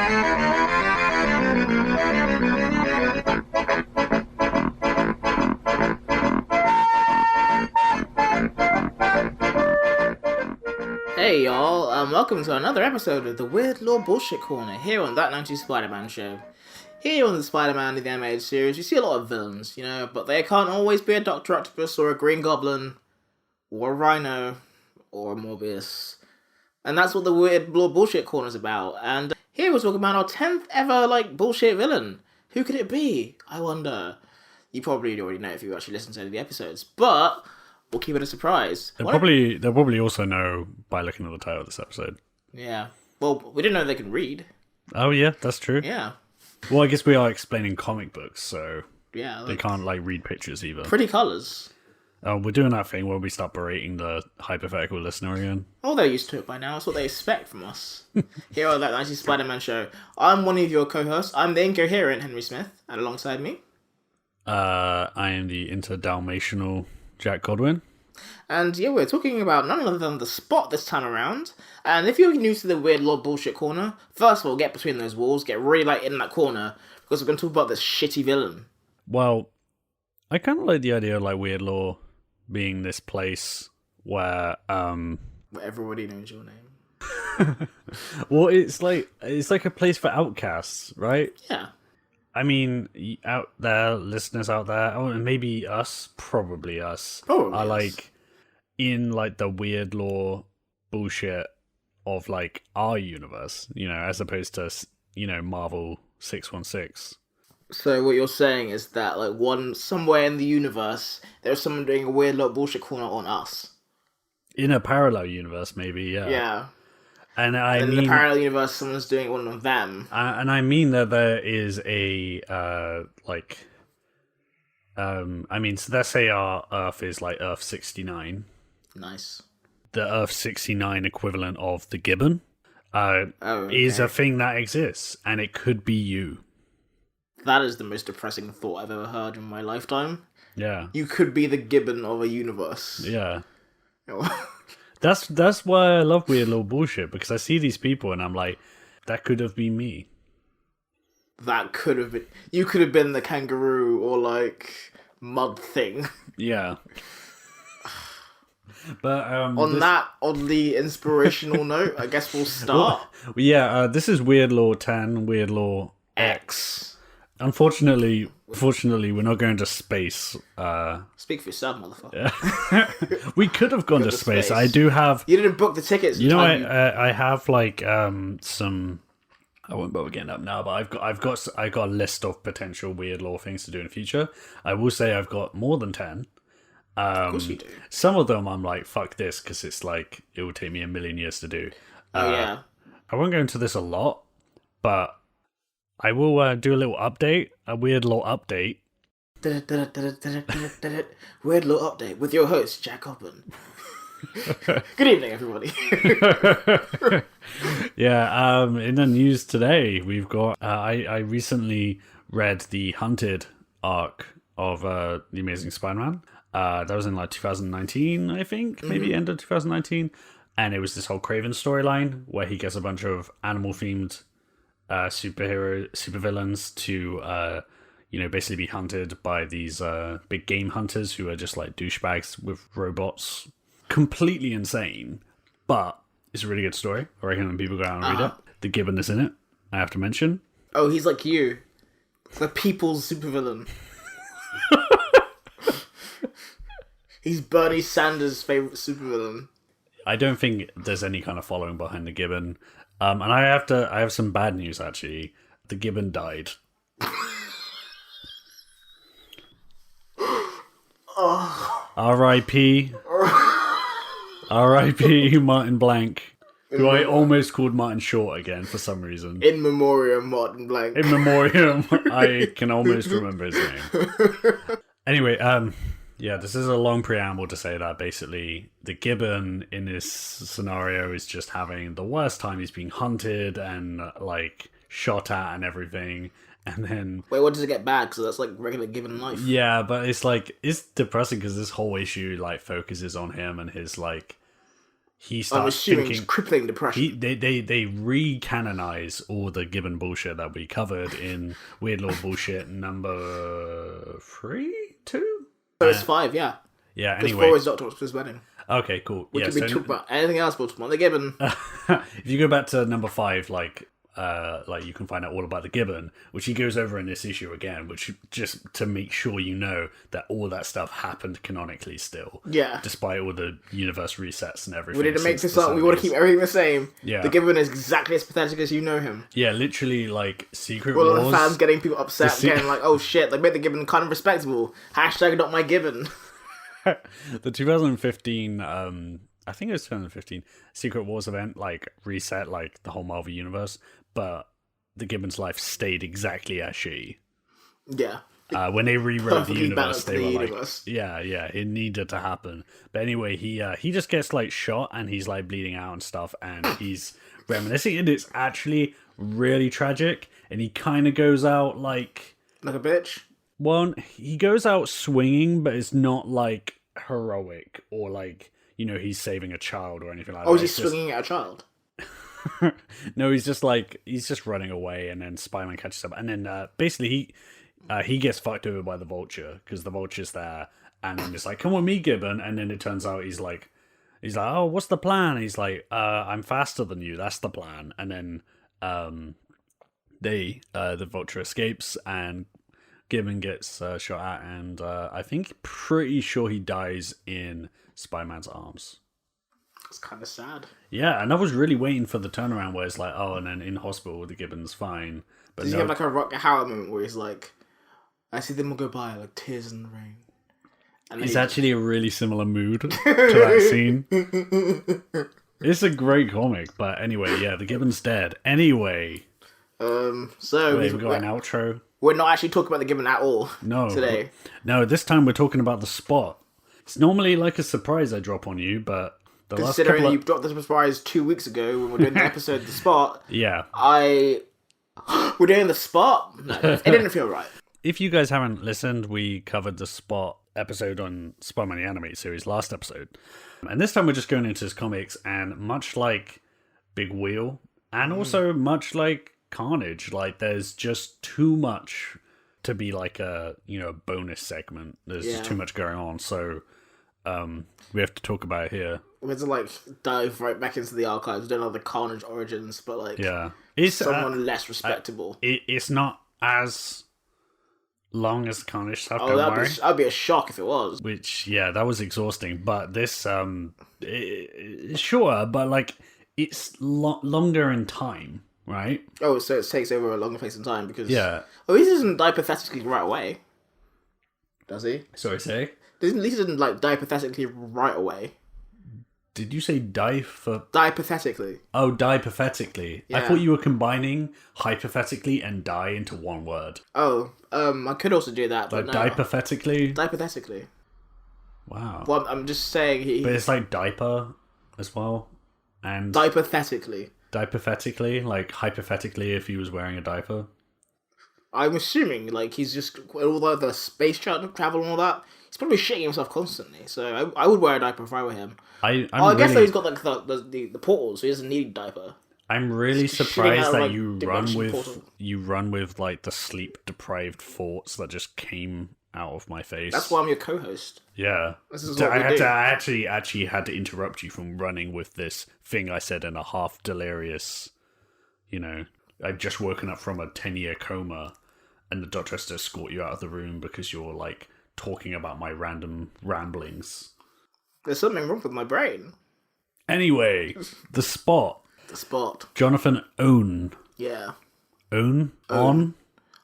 Hey y'all, welcome to another episode of the Weird Law Bullshit Corner here on That 90s Spider-Man show. Here on the Spider-Man the Animated Series, you see a lot of villains, but they can't always be a Dr. Octopus or a Green Goblin, or a Rhino, or a Morbius. And that's what the Weird Law Bullshit Corner is about. And here we're talking about our 10th ever, bullshit villain. Who could it be? I wonder. You probably already know if you actually listened to any of the episodes, but we'll keep it a surprise. They'll probably also know by looking at the title of this episode. Yeah. Well, we didn't know they can read. Oh yeah, that's true. Yeah. Well, I guess we are explaining comic books, so yeah, they can't read pictures either. Pretty colours. We're doing that thing where we start berating the hypothetical listener again. Oh, they're used to it by now. That's what they expect from us. Here on That 90s Spider-Man show. I'm one of your co-hosts. I'm the incoherent Henry Smith, and alongside me, I am the interdalmational Jack Godwin. And yeah, we're talking about none other than The Spot this time around. And if you're new to the Weird Law Bullshit Corner, first of all, get between those walls, get really in that corner, because we're going to talk about this shitty villain. Well, I kind of like the idea of Weird Law being this place where everybody knows your name. Well, it's like a place for outcasts, right? Yeah. I mean, out there, listeners out there, and maybe us, probably us, probably are us. In the Weird Law bullshit of our universe, as opposed to Marvel 616. So what you're saying is that somewhere in the universe there's someone doing a Weird Law Bullshit Corner on us. In a parallel universe, maybe, yeah. Yeah. And in the parallel universe, someone's doing one of them. And I mean that there is a, so let's say our Earth is Earth 69. Nice. The Earth 69 equivalent of the Gibbon okay. is a thing that exists, and it could be you. That is the most depressing thought I've ever heard in my lifetime. Yeah. You could be the Gibbon of a universe. Yeah. That's why I love Weird Law Bullshit, because I see these people and I'm like, that could have been me. That could have been... You could have been the kangaroo or, mud thing. Yeah. But on that oddly inspirational note, I guess we'll start. Well, yeah, this is Weird Law 10, Weird Law X. Unfortunately, we're not going to space. Speak for yourself, motherfucker. We could have gone to space. I do have... You didn't book the tickets. I have some... I won't bother getting up now, but I've got a list of potential Weird Law things to do in the future. I will say I've got more than 10. Of course you do. Some of them I'm like, fuck this, because it's it will take me a million years to do. Yeah. I won't go into this a lot, but I will do a little update, a Weird Law update. Weird Law update with your host, Jack Ohnn. Good evening, everybody. Yeah, in the news today, we've got... I recently read the Hunted arc of The Amazing Spider-Man. That was in 2019, I think, maybe end of 2019. And it was this whole Kraven storyline where he gets a bunch of animal-themed supervillains to, basically be hunted by these big game hunters who are just douchebags with robots. Completely insane, but it's a really good story. I recommend people go out and read it. The Gibbon is in it, I have to mention. Oh, he's like you. The people's supervillain. He's Bernie Sanders' favourite supervillain. I don't think there's any kind of following behind the Gibbon. And I have some bad news, actually. The Gibbon died. R.I.P. R.I.P. Martin Blank, who I almost called Martin Short again for some reason. In memoriam, Martin Blank. In memoriam, I can almost remember his name. Anyway, yeah, this is a long preamble to say that basically the Gibbon in this scenario is just having the worst time. He's being hunted and shot at and everything. And then... Wait, what does it get bad? Because that's regular Gibbon life. Yeah, but it's depressing because this whole issue focuses on him and his he I'm starts assuming thinking. it's crippling depression. They re-canonize all the Gibbon bullshit that we covered in Weird Law Bullshit number 2. So it's 5, yeah. Yeah. Because Anyway. 4 is Dr. Octopus' wedding. Okay. Cool. We Yeah. could be talking about anything else but the Gibbon. If you go back to number 5, like you can find out all about the Gibbon, which he goes over in this issue again, which just to make sure you know that all that stuff happened canonically still. Yeah. Despite all the universe resets and everything. We didn't make since this the up. We want to 70s. keep everything the same. Yeah. The Gibbon is exactly as pathetic as you know him. Yeah, literally, like, Secret All Wars. of the fans getting people upset, getting like, oh shit, they made the Gibbon kind of respectable. Hashtag not my Gibbon. The 2015, I think it was 2015, Secret Wars event, like, reset, like, the whole Marvel Universe, but the Gibbon's life stayed exactly as she. Yeah. When they rewrote the Perfectly universe, balanced they the were universe. like, yeah, it needed to happen. But anyway, he just gets, like, shot, and he's, like, bleeding out and stuff, and he's reminiscing, and it's actually really tragic, and he kind of goes out, like a bitch? Well, he goes out swinging, but it's not, like, heroic, or, like, you know, he's saving a child or anything like that. Oh, is he swinging at a child? No, he's just running away, and then Spider-Man catches up, and then basically he gets fucked over by the Vulture because the Vulture's there, and then it's like, "Come with me, Gibbon," and then it turns out he's like, "Oh, what's the plan?" And he's like, "I'm faster than you. That's the plan." And then the Vulture escapes, and Gibbon gets shot at, and I think pretty sure he dies in Spider-Man's arms. It's kind of sad. Yeah, and I was really waiting for the turnaround where it's like, oh, and then in hospital, the Gibbon's fine. But Does no, he have like a Rock Howard moment where he's like, I see them all go by like tears in the rain. And it's actually a really similar mood to that scene. It's a great comic, but anyway, yeah, the Gibbon's dead. Anyway. So we've got an outro. We're not actually talking about the Gibbon at all today. No, this time we're talking about the Spot. It's normally like a surprise I drop on you, but considering you dropped the surprise 2 weeks ago when we were doing the episode The Spot, yeah, we're doing The Spot. No, it didn't feel right. If you guys haven't listened, we covered the Spot episode on Spider-Man the Animated Series last episode, and this time we're just going into his comics, and much like Big Wheel, and also much like Carnage, like there's just too much to be like a bonus segment. There's just too much going on, so we have to talk about it here. We had to like dive right back into the archives, don't know the Carnage origins, but like it's someone less respectable. It's not as long as Carnage stuff. Oh, that'd be a shock if it was. Which that was exhausting. But this sure, but like it's longer in time, right? Oh, so it takes over a longer place in time because he doesn't die pathetically right away, does he? Sorry, say. At least he didn't like die pathetically right away. Did you say die pathetically? Oh, die pathetically. Yeah. I thought you were combining hypothetically and die into one word. Oh, I could also do that, but like no. die pathetically? Die pathetically. Wow. Well, I'm just saying But it's like diaper as well. And die pathetically. Die pathetically? Like hypothetically if he was wearing a diaper? I'm assuming, like, he's just, all the space travel and all that, he's probably shitting himself constantly, so I would wear a diaper if I were him. I guess though he's got, like, the portals, so he doesn't need a diaper. I'm really surprised that you run with, like, the sleep-deprived thoughts that just came out of my face. That's why I'm your co-host. Yeah. This is what we do. I actually had to interrupt you from running with this thing I said in a half-delirious, I've just woken up from a 10-year coma, and the doctor has to escort you out of the room because you're, like, talking about my random ramblings. There's something wrong with my brain. Anyway, The Spot. The Spot. Jonathan Ohnn. Yeah. Ohnn? Ohnn?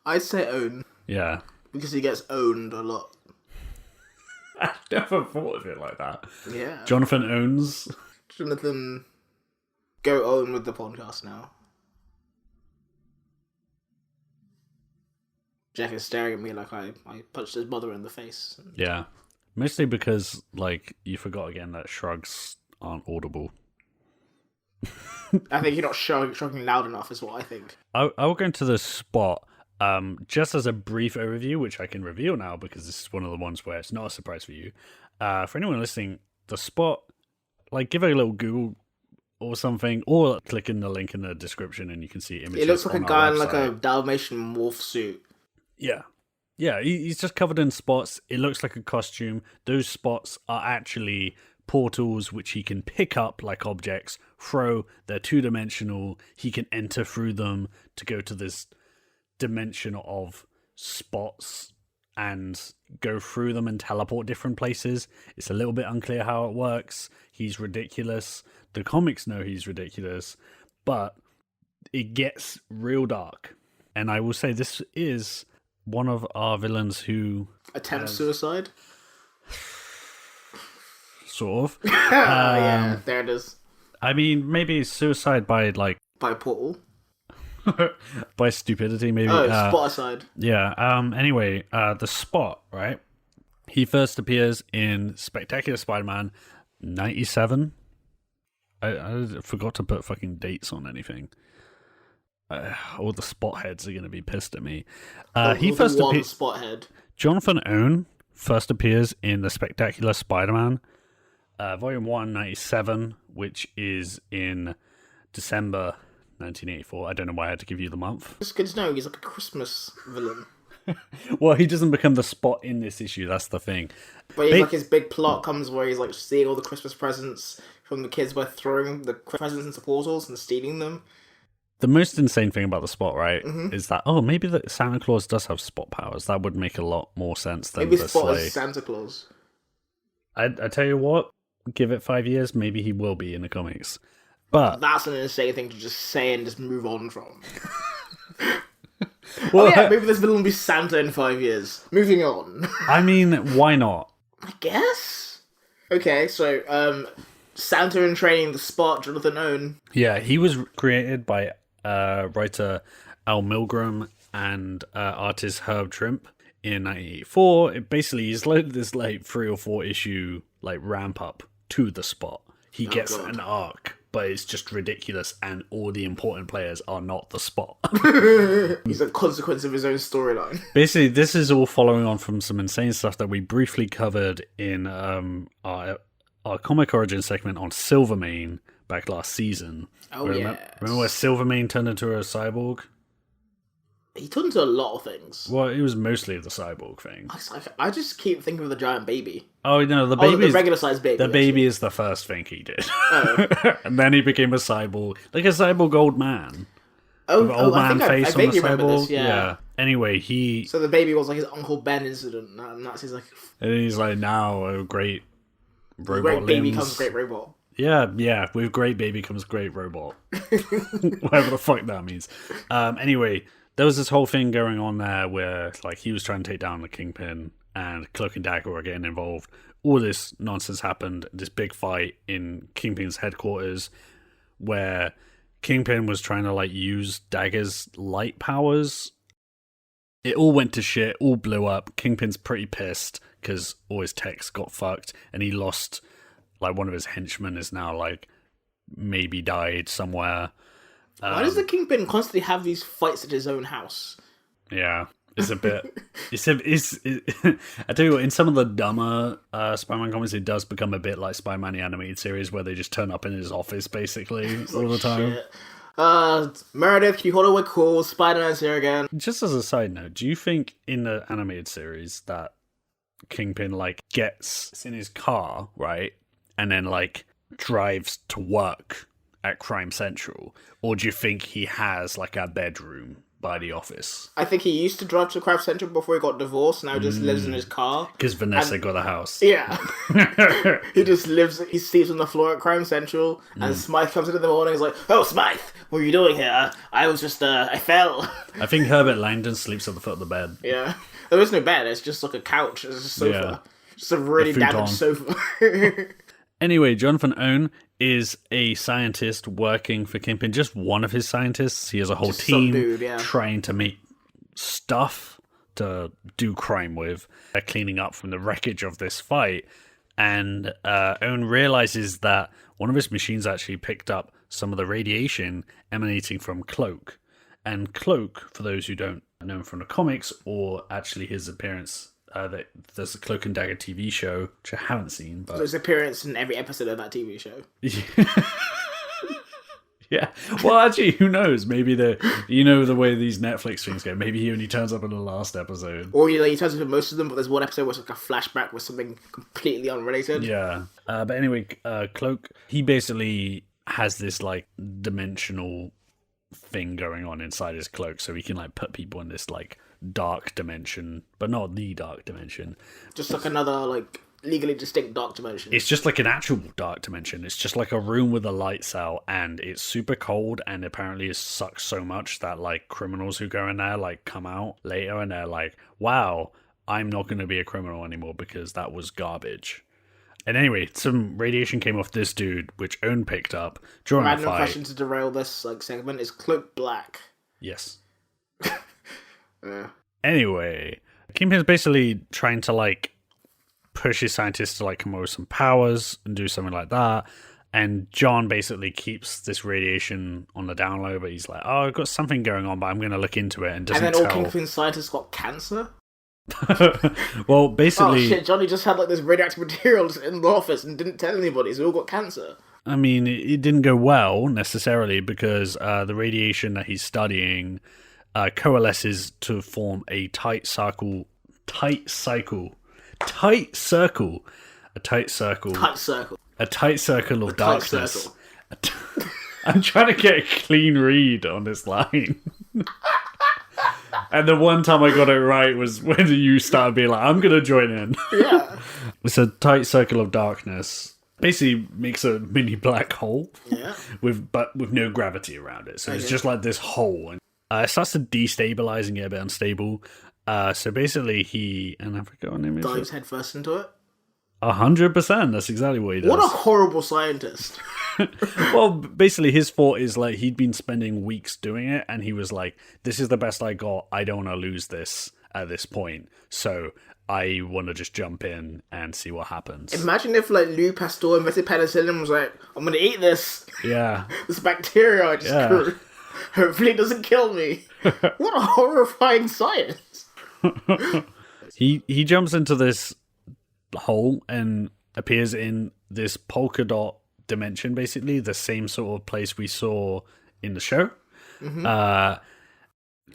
I'd say Ohnn. Yeah. Because he gets owned a lot. I never thought of it like that. Yeah. Jonathan owns. Jonathan, go own with the podcast now. Jack is staring at me like I punched his mother in the face. Yeah. Mostly because, like, you forgot again that shrugs aren't audible. I think you're not shrugging loud enough is what I think. I'll go into The Spot. Just as a brief overview, which I can reveal now because this is one of the ones where it's not a surprise for you. For anyone listening, The Spot, like give it a little Google or something, or click in the link in the description and you can see images. It looks like a on guy our in like a website. dalmation wolf suit. Yeah. Yeah, he's just covered in spots. It looks like a costume. Those spots are actually portals which he can pick up like objects, throw. They're two-dimensional. He can enter through them to go to this dimension of spots and go through them and teleport different places. It's a little bit unclear how it works. He's ridiculous. The comics know he's ridiculous, but it gets real dark. And I will say this is one of our villains who Attempts suicide. sort of. Yeah, there it is. I mean, maybe suicide by like By portal. by stupidity, maybe. Oh, spot aside. Yeah. Anyway, the Spot, right? He first appears in Spectacular Spider-Man 97. I forgot to put fucking dates on anything. All the Spot heads are going to be pissed at me. He first appears. Spot head. Jonathan Ohnn first appears in the Spectacular Spider-Man, Volume 1, 97, which is in December 1984. I don't know why I had to give you the month. It's good to know he's like a Christmas villain. Well, he doesn't become the Spot in this issue, that's the thing. But he's like his big plot comes where he's like seeing all the Christmas presents from the kids by throwing the presents into portals and stealing them. The most insane thing about the Spot, right, is that, maybe that Santa Claus does have Spot powers. That would make a lot more sense than Maybe the Spot sleigh. is Santa Claus. I tell you what, give it 5 years, maybe he will be in the comics. But That's an insane thing to just say and just move on from. well, Maybe this villain will be Santa in 5 years. Moving on. I mean, why not? I guess. Okay, so Santa in training, the Spot, Jonathan Ohnn. Yeah, he was created by writer Al Milgrom and artist Herb Trimp in 1984. It basically is like this like 3 or 4 issue like ramp up to the Spot. He gets God. an arc, but it's just ridiculous, and all the important players are not the Spot. He's a consequence of his own storyline. Basically, this is all following on from some insane stuff that we briefly covered in our comic origin segment on Silvermane back last season. Oh, Remember where Silvermane turned into a cyborg? He turned into a lot of things. Well, it was mostly the cyborg thing. I just keep thinking of the giant baby. Oh, no, the Oh, baby the regular sized baby. the baby is the first thing he did. And then he became a cyborg. Like a cyborg old man. With old man face on the vaguely remember cyborg. this, yeah. Anyway, So the baby was like his Uncle Ben incident, and that's his like... and he's like, now a great robot Great baby limbs. comes great robot. Yeah, with great baby comes great robot. Whatever the fuck that means. Anyway, there was this whole thing going on there where like he was trying to take down the Kingpin and Cloak and Dagger were getting involved. All this nonsense happened, this big fight in Kingpin's headquarters where Kingpin was trying to like use Dagger's light powers. It all went to shit, all blew up. Kingpin's pretty pissed because all his techs got fucked and he lost... Like one of his henchmen is now like maybe died somewhere. Why does the Kingpin constantly have these fights at his own house? Yeah, it's a bit. I tell you what, in some of the dumber Spider-Man comics, it does become a bit like Spider-Man the animated series, where they just turn up in his office basically all the time. Shit. Meredith, you Holloway cool. Spider-Man's here again. Just as a side note, do you think in the animated series that Kingpin like gets in his car, right? And then, like, drives to work at Crime Central? Or do you think he has, like, a bedroom by the office? I think he used to drive to Crime Central before he got divorced, now he just lives in his car. Because Vanessa got a house. Yeah. He just he sleeps on the floor at Crime Central, and Smythe comes in the morning and is like, "Oh, Smythe, what are you doing here? I was just, I fell." I think Herbert Langdon sleeps at the foot of the bed. Yeah. There is no bed, it's just like a couch, it's a sofa. Yeah. Just a really A futon. damaged sofa. Anyway, Jonathan Ohnn is a scientist working for Kingpin. Just one of his scientists. He has a whole Just some team dude, yeah. trying to make stuff to do crime with. They're cleaning up from the wreckage of this fight. And Ohnn realizes that one of his machines actually picked up some of the radiation emanating from Cloak. And Cloak, for those who don't know him from the comics, or actually his appearance there's a Cloak and Dagger TV show, which I haven't seen, but There's appearance in every episode of that TV show. Yeah. Well, actually, who knows? Maybe the way these Netflix things go. Maybe he only turns up in the last episode. Or he turns up in most of them, but there's one episode where it's like a flashback with something completely unrelated. Yeah. But anyway, Cloak, he basically has this like dimensional thing going on inside his cloak, so he can like put people in this like dark dimension, but not the dark dimension. Just like another like legally distinct dark dimension. It's just like an actual dark dimension. It's just like a room with the lights out, and it's super cold, and apparently it sucks so much that like criminals who go in there like come out later and they're like, wow, I'm not going to be a criminal anymore because that was garbage. And anyway, some radiation came off this dude, which Ohnn picked up during the Random fight. question to derail this like segment: is Cloak black? Yes. Yeah. Anyway, Kingpin's basically trying to like push his scientists to like come up with some powers and do something like that. And John basically keeps this radiation on the down low, but he's like, oh, I've got something going on, but I'm going to look into it. And doesn't And then all tell. Kingpin scientists got cancer? Well, basically... Oh shit, Johnny just had like this radioactive material in the office and didn't tell anybody, so they all got cancer. I mean, it didn't go well, necessarily, because the radiation that he's studying coalesces to form a tight circle of darkness. I'm trying to get a clean read on this line. And the one time I got it right was when you started being like, I'm going to join in. Yeah. It's a tight circle of darkness. Basically makes a mini black hole. Yeah. with no gravity around it. So it's just like this hole. And it starts to destabilize and get a bit unstable. So basically and I forgot what name is. Dives headfirst into it. 100%. That's exactly what he does. What a horrible scientist. Well, basically his thought is like he'd been spending weeks doing it, and he was like, this is the best I got. I don't want to lose this at this point. So I want to just jump in and see what happens. Imagine if like Lou Pasteur invented penicillin and was like, I'm going to eat this. Yeah. This bacteria I just grew. Hopefully it doesn't kill me. What a horrifying science. He jumps into this hole and appears in this polka dot dimension, basically the same sort of place we saw in the show. Mm-hmm.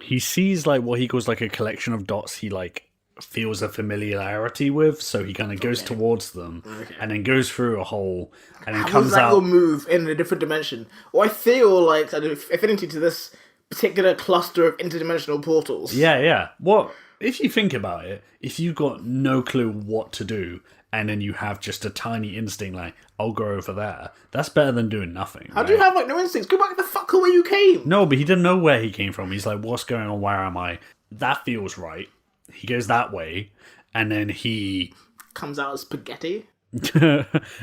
He sees like what he calls like a collection of dots he like feels a familiarity with, so he kind of goes towards them and then goes through a hole and then comes out. Will move in a different dimension. Or I feel like an affinity to this particular cluster of interdimensional portals. Yeah. What if you think about it? If you've got no clue what to do, and then you have just a tiny instinct like, I'll go over there. That's better than doing nothing. How do you have like no instincts? Go back the fuck where you came. No, but he didn't know where he came from. He's like, what's going on? Where am I? That feels right. He goes that way, and then he comes out as spaghetti.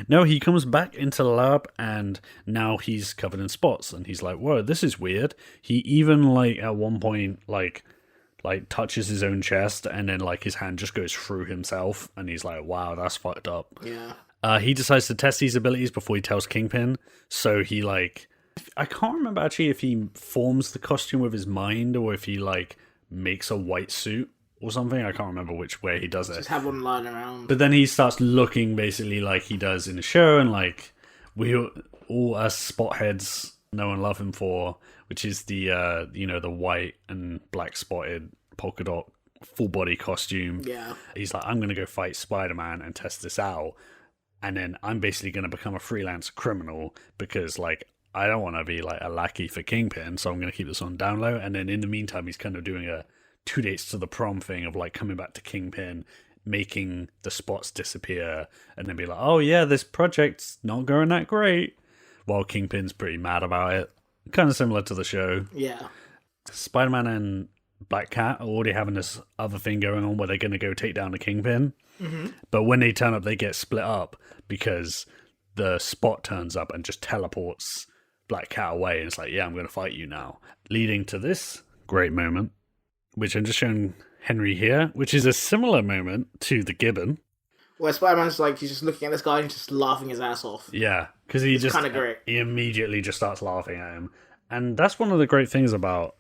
No, he comes back into the lab, and now he's covered in spots, and he's like, whoa, this is weird. He even like at one point like touches his own chest, and then like his hand just goes through himself, and he's like, wow, that's fucked up. Yeah. He decides to test these abilities before he tells Kingpin, so he like, I can't remember actually if he forms the costume with his mind or if he like makes a white suit or something. I can't remember which way he does it. Just have one lying around. But then he starts looking basically like he does in the show, and like we all us spot heads know and love him for, which is the the white and black spotted polka dot full body costume. Yeah. He's like, I'm gonna go fight Spider-Man and test this out, and then I'm basically gonna become a freelance criminal because like I don't want to be like a lackey for Kingpin, so I'm gonna keep this on down low. And then in the meantime, he's kind of doing a 2 dates to the prom thing of like coming back to Kingpin, making the spots disappear, and then be like, oh yeah, this project's not going that great, while Kingpin's pretty mad about it. Kind of similar to the show. Yeah. Spider-Man and Black Cat are already having this other thing going on where they're going to go take down the Kingpin. Mm-hmm. But when they turn up, they get split up because the Spot turns up and just teleports Black Cat away. And it's like, yeah, I'm going to fight you now. Leading to this great moment, which I'm just showing Henry here, which is a similar moment to the Gibbon. Where Spider-Man's like, he's just looking at this guy and just laughing his ass off. Yeah, because he just kind of great. He immediately just starts laughing at him. And that's one of the great things about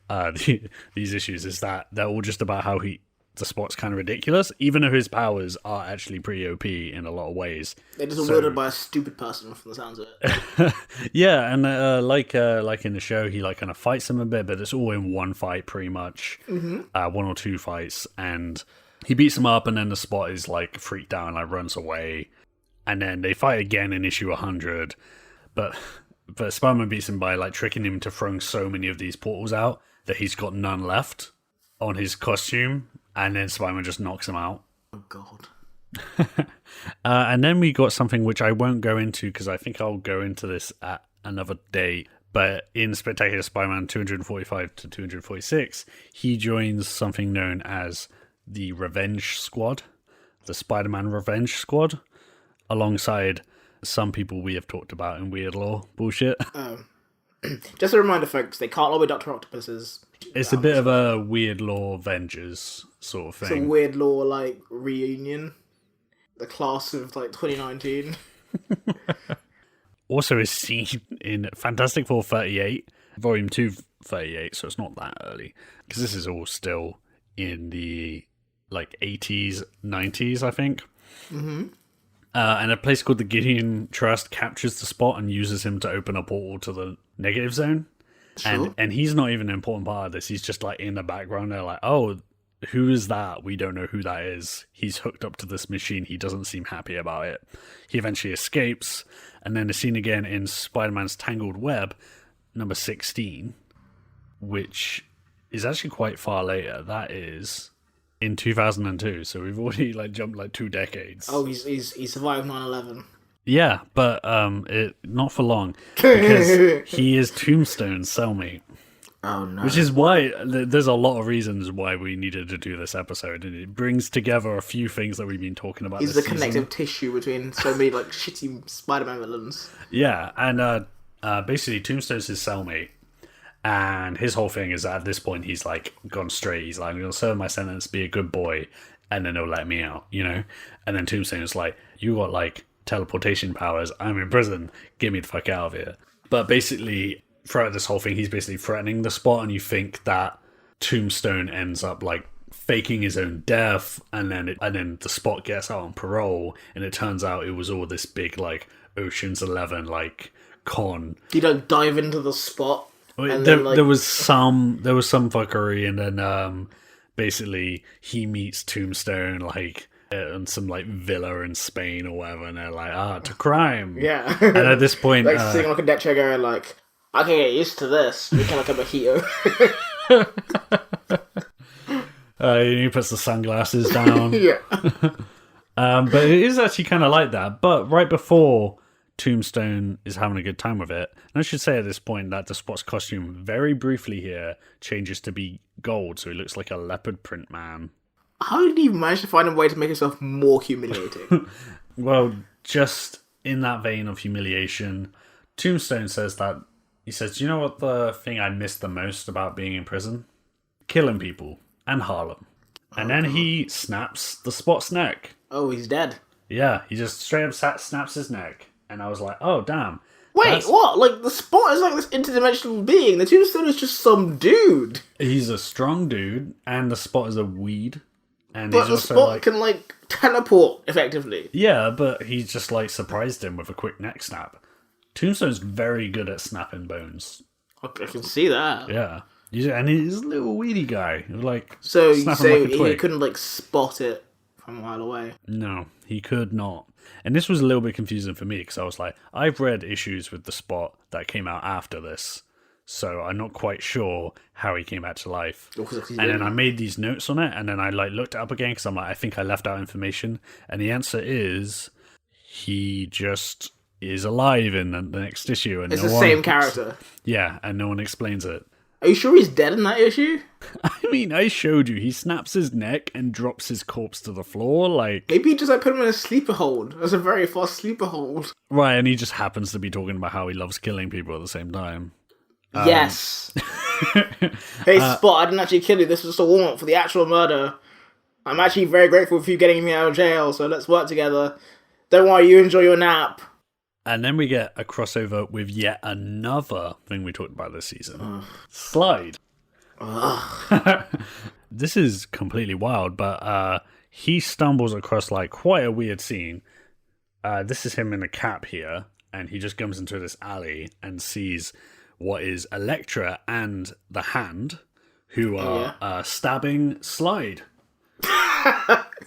these issues, is that they're all just about how the Spot's kind of ridiculous, even though his powers are actually pretty OP in a lot of ways. They're just wielded by a stupid person from the sounds of it. Yeah, and like in the show, he like kind of fights him a bit, but it's all in one fight pretty much, one or two fights, and he beats him up, and then the Spot is like freaked out and like runs away, and then they fight again in issue 100, but Spider-Man beats him by like tricking him to throwing so many of these portals out that he's got none left on his costume, and then Spider-Man just knocks him out. Oh god. And then we got something which I won't go into because I think I'll go into this at another date. But in Spectacular Spider-Man 245 to 246, he joins something known as the Revenge Squad, the Spider-Man Revenge Squad, alongside some people we have talked about in Weird Law bullshit. Just a reminder, folks, they can't all be Dr. Octopuses. It's a bit of a Weird Law Avengers sort of thing. It's a Weird Law, like, reunion. The class of, like, 2019. Also is seen in Fantastic Four 38, Volume 2 38, so it's not that early. Because this is all still in the, like, 80s, 90s, I think. Mm-hmm. And a place called the Gideon Trust captures the Spot and uses him to open a portal to the negative zone. Sure. And he's not even an important part of this. He's just like in the background. They're like, oh, who is that? We don't know who that is. He's hooked up to this machine. He doesn't seem happy about it. He eventually escapes. And then the scene again in Spider-Man's Tangled Web, number 16, which is actually quite far later. That is in 2002. So we've already like jumped like 2 decades. Oh, he survived 9/11. Yeah, but not for long, because he is Tombstone's cellmate. Oh, no. Which is why there's a lot of reasons why we needed to do this episode, and it brings together a few things that we've been talking about. He's the connective tissue between so many like shitty Spider-Man villains. Yeah, and basically Tombstone's his cellmate, and his whole thing is that at this point he's like gone straight. He's like, I'm going to serve my sentence, be a good boy, and then they'll let me out, you know? And then Tombstone is like, you got like teleportation powers, I'm in prison, get me the fuck out of here. But basically, throughout this whole thing, he's basically threatening the Spot, and you think that Tombstone ends up like faking his own death, and then the Spot gets out on parole, and it turns out it was all this big like Ocean's 11 like con. You don't dive into the Spot. There was some fuckery, and then basically he meets Tombstone like in some like villa in Spain or whatever, and they're like, to crime. Yeah. And at this point, like sitting like a deck chair going like, I can get used to this. We can like a mojito. He puts the sunglasses down. Yeah. But it is actually kind of like that. But right before Tombstone is having a good time with it, and I should say at this point that the Spot's costume very briefly here changes to be gold, so he looks like a leopard print man. How did he manage to find a way to make himself more humiliating? Well, just in that vein of humiliation, Tombstone says that, he says, do you know what the thing I missed the most about being in prison? Killing people. And Harlem. And then he snaps the Spot's neck. Oh, he's dead. Yeah, he just straight up snaps his neck. And I was like, oh, damn. Wait, what? Like, the Spot is like this interdimensional being. The Tombstone is just some dude. He's a strong dude, and the Spot is a weed. And but he's the also Spot can, like, teleport, effectively. Yeah, but he just, like, surprised him with a quick neck snap. Tombstone's very good at snapping bones. I can see that. Yeah. And he's a little weedy guy. Like, so you say like he couldn't, like, spot it from a mile away? No, he could not. And this was a little bit confusing for me, because I was like, I've read issues with the Spot that came out after this, so I'm not quite sure how he came back to life. And then I made these notes on it, and then I like looked it up again, because I'm like, I think I left out information. And the answer is, he just is alive in the next issue. And it's the same character. Yeah, and no one explains it. Are you sure he's dead in that issue? I mean, I showed you. He snaps his neck and drops his corpse to the floor, like... Maybe he just like put him in a sleeper hold. That's a very fast sleeper hold. Right, and he just happens to be talking about how he loves killing people at the same time. Yes. Hey, Spot, I didn't actually kill you. This was just a warm-up for the actual murder. I'm actually very grateful for you getting me out of jail, so let's work together. Don't worry, you enjoy your nap. And then we get a crossover with yet another thing we talked about this season. Slide. Ugh. This is completely wild, but he stumbles across like quite a weird scene. This is him in a cap here, and he just comes into this alley and sees what is Elektra and the Hand, who are stabbing Slide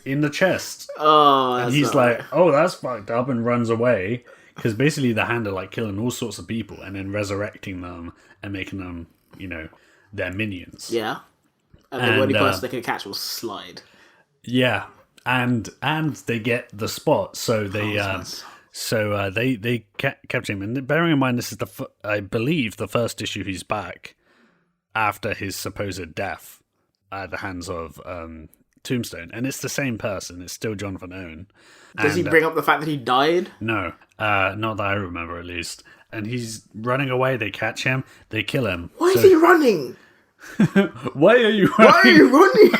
in the chest. Oh, and he's like, "Oh, that's fucked up," and runs away. Because basically the Hand are like killing all sorts of people and then resurrecting them and making them, their minions. Yeah. And the only person they can catch will Slide. Yeah. And they get the spot, so they they capture him. And bearing in mind, this is I believe the first issue he's back after his supposed death at the hands of Tombstone, and it's the same person. It's still Jonathan Ohnn. Does he bring up the fact that he died? No, not that I remember, at least. And he's running away. They catch him. They kill him. Why is he running? Why are you running? Why are you running?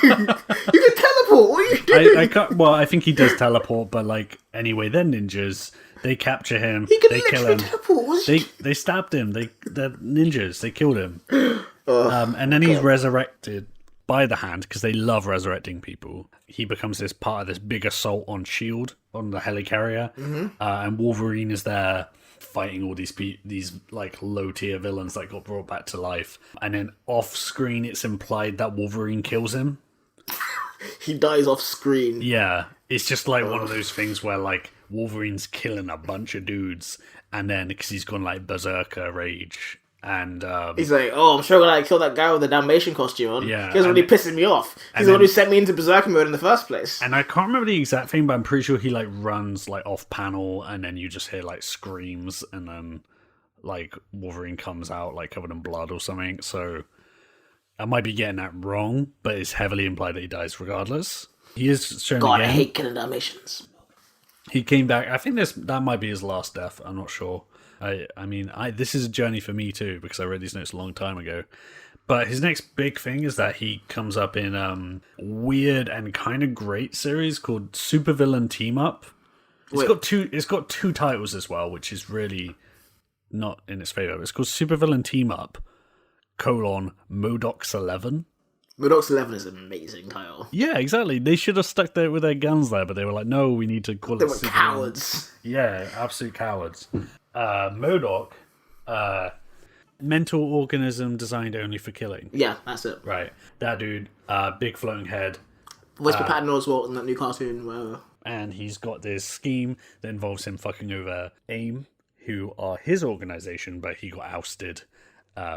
You can teleport. What are you doing? I can't. Well, I think he does teleport, but anyway, they're ninjas. They capture him. He can they kill literally him. teleport. They stabbed him. They're ninjas. They killed him. And then he's resurrected by the Hand, because they love resurrecting people. He becomes this part of this big assault on S.H.I.E.L.D. on the helicarrier. Mm-hmm. And Wolverine is there fighting all these low tier villains that got brought back to life. And then off screen, it's implied that Wolverine kills him. He dies off screen. Yeah, it's just one of those things where Wolverine's killing a bunch of dudes, and then because he's gone berserker rage. And he's like, "Oh, I'm sure gonna kill that guy with the Dalmation costume on. Yeah, he's really pissing me off. He's the one who sent me into berserker mode in the first place." And I can't remember the exact thing, but I'm pretty sure he runs off panel, and then you just hear screams, and then Wolverine comes out covered in blood or something. So I might be getting that wrong, but it's heavily implied that he dies regardless. He is shown God, again. I hate killing Dalmatians. He came back. I think that might be his last death. I'm not sure. I mean, this is a journey for me too, because I read these notes a long time ago. But his next big thing is that he comes up in weird and kind of great series called Supervillain Team Up. It's got two titles as well, which is really not in its favor. It's called Supervillain Team Up: Modoc's 11. Modoc's 11 is an amazing title. Yeah, exactly. They should have stuck there with their guns there, but they were like, no, we need to call it. They were cowards. Yeah, absolute cowards. MODOK, mental organism designed only for killing. Yeah, that's it. Right. That dude, big floating head. Voiced by Patton Oswalt in that new cartoon, whatever. And he's got this scheme that involves him fucking over AIM, who are his organization, but he got ousted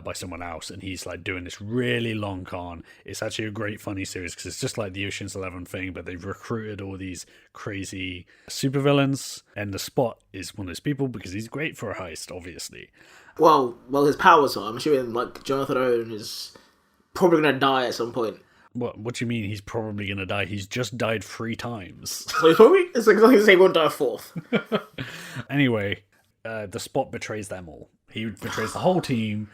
by someone else, and he's doing this really long con. It's actually a great funny series because it's just like the Ocean's 11 thing, but they've recruited all these crazy supervillains, and the Spot is one of those people because he's great for a heist, obviously. Well, his powers are. I'm assuming Jonathan Ohnn is probably gonna die at some point. What do you mean he's probably gonna die? He's just died 3 times. So he's probably it's like he won't die a 4th. Anyway, the Spot betrays them all. He betrays the whole team.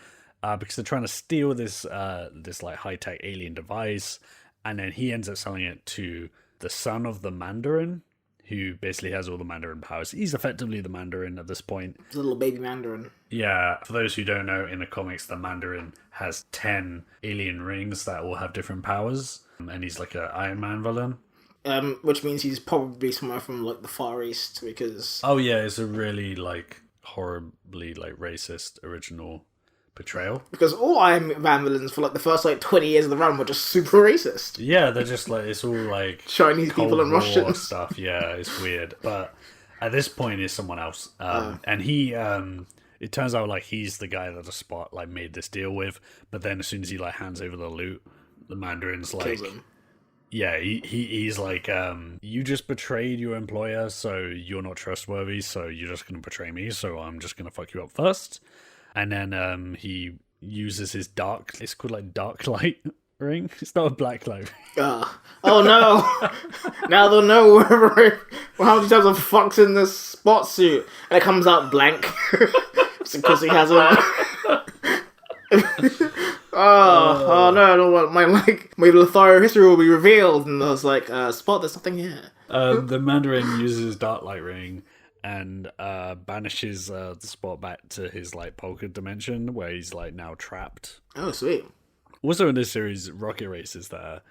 Because they're trying to steal this high-tech alien device, and then he ends up selling it to the son of the Mandarin, who basically has all the Mandarin powers. He's effectively the Mandarin at this point. He's a little baby Mandarin. Yeah, for those who don't know, in the comics, the Mandarin has 10 alien rings that all have different powers, and he's like an Iron Man villain. Which means he's probably somewhere from the Far East, because... Oh yeah, it's a really horribly racist original portrayal. Because all Iron Man villains for the first 20 years of the run were just super racist. Yeah, they're just it's all Chinese people and Russians stuff. Yeah, it's weird. But at this point, it's someone else, and he. It turns out he's the guy that the Spot made this deal with. But then as soon as he hands over the loot, the Mandarin's kills him. Yeah, he's you just betrayed your employer, so you're not trustworthy. So you're just gonna betray me. So I'm just gonna fuck you up first. And then he uses his it's called dark light ring. It's not a black light. Oh no! Now they'll know how many times I've fucked in this Spot suit, and it comes out blank. Because he has a. Oh no! I don't want my my thorough history will be revealed, and I was Spot, there's something here. The Mandarin uses his dark light ring and banishes the Spot back to his polka dimension, where he's now trapped. Oh, sweet. Also in this series, Rocket Race is there.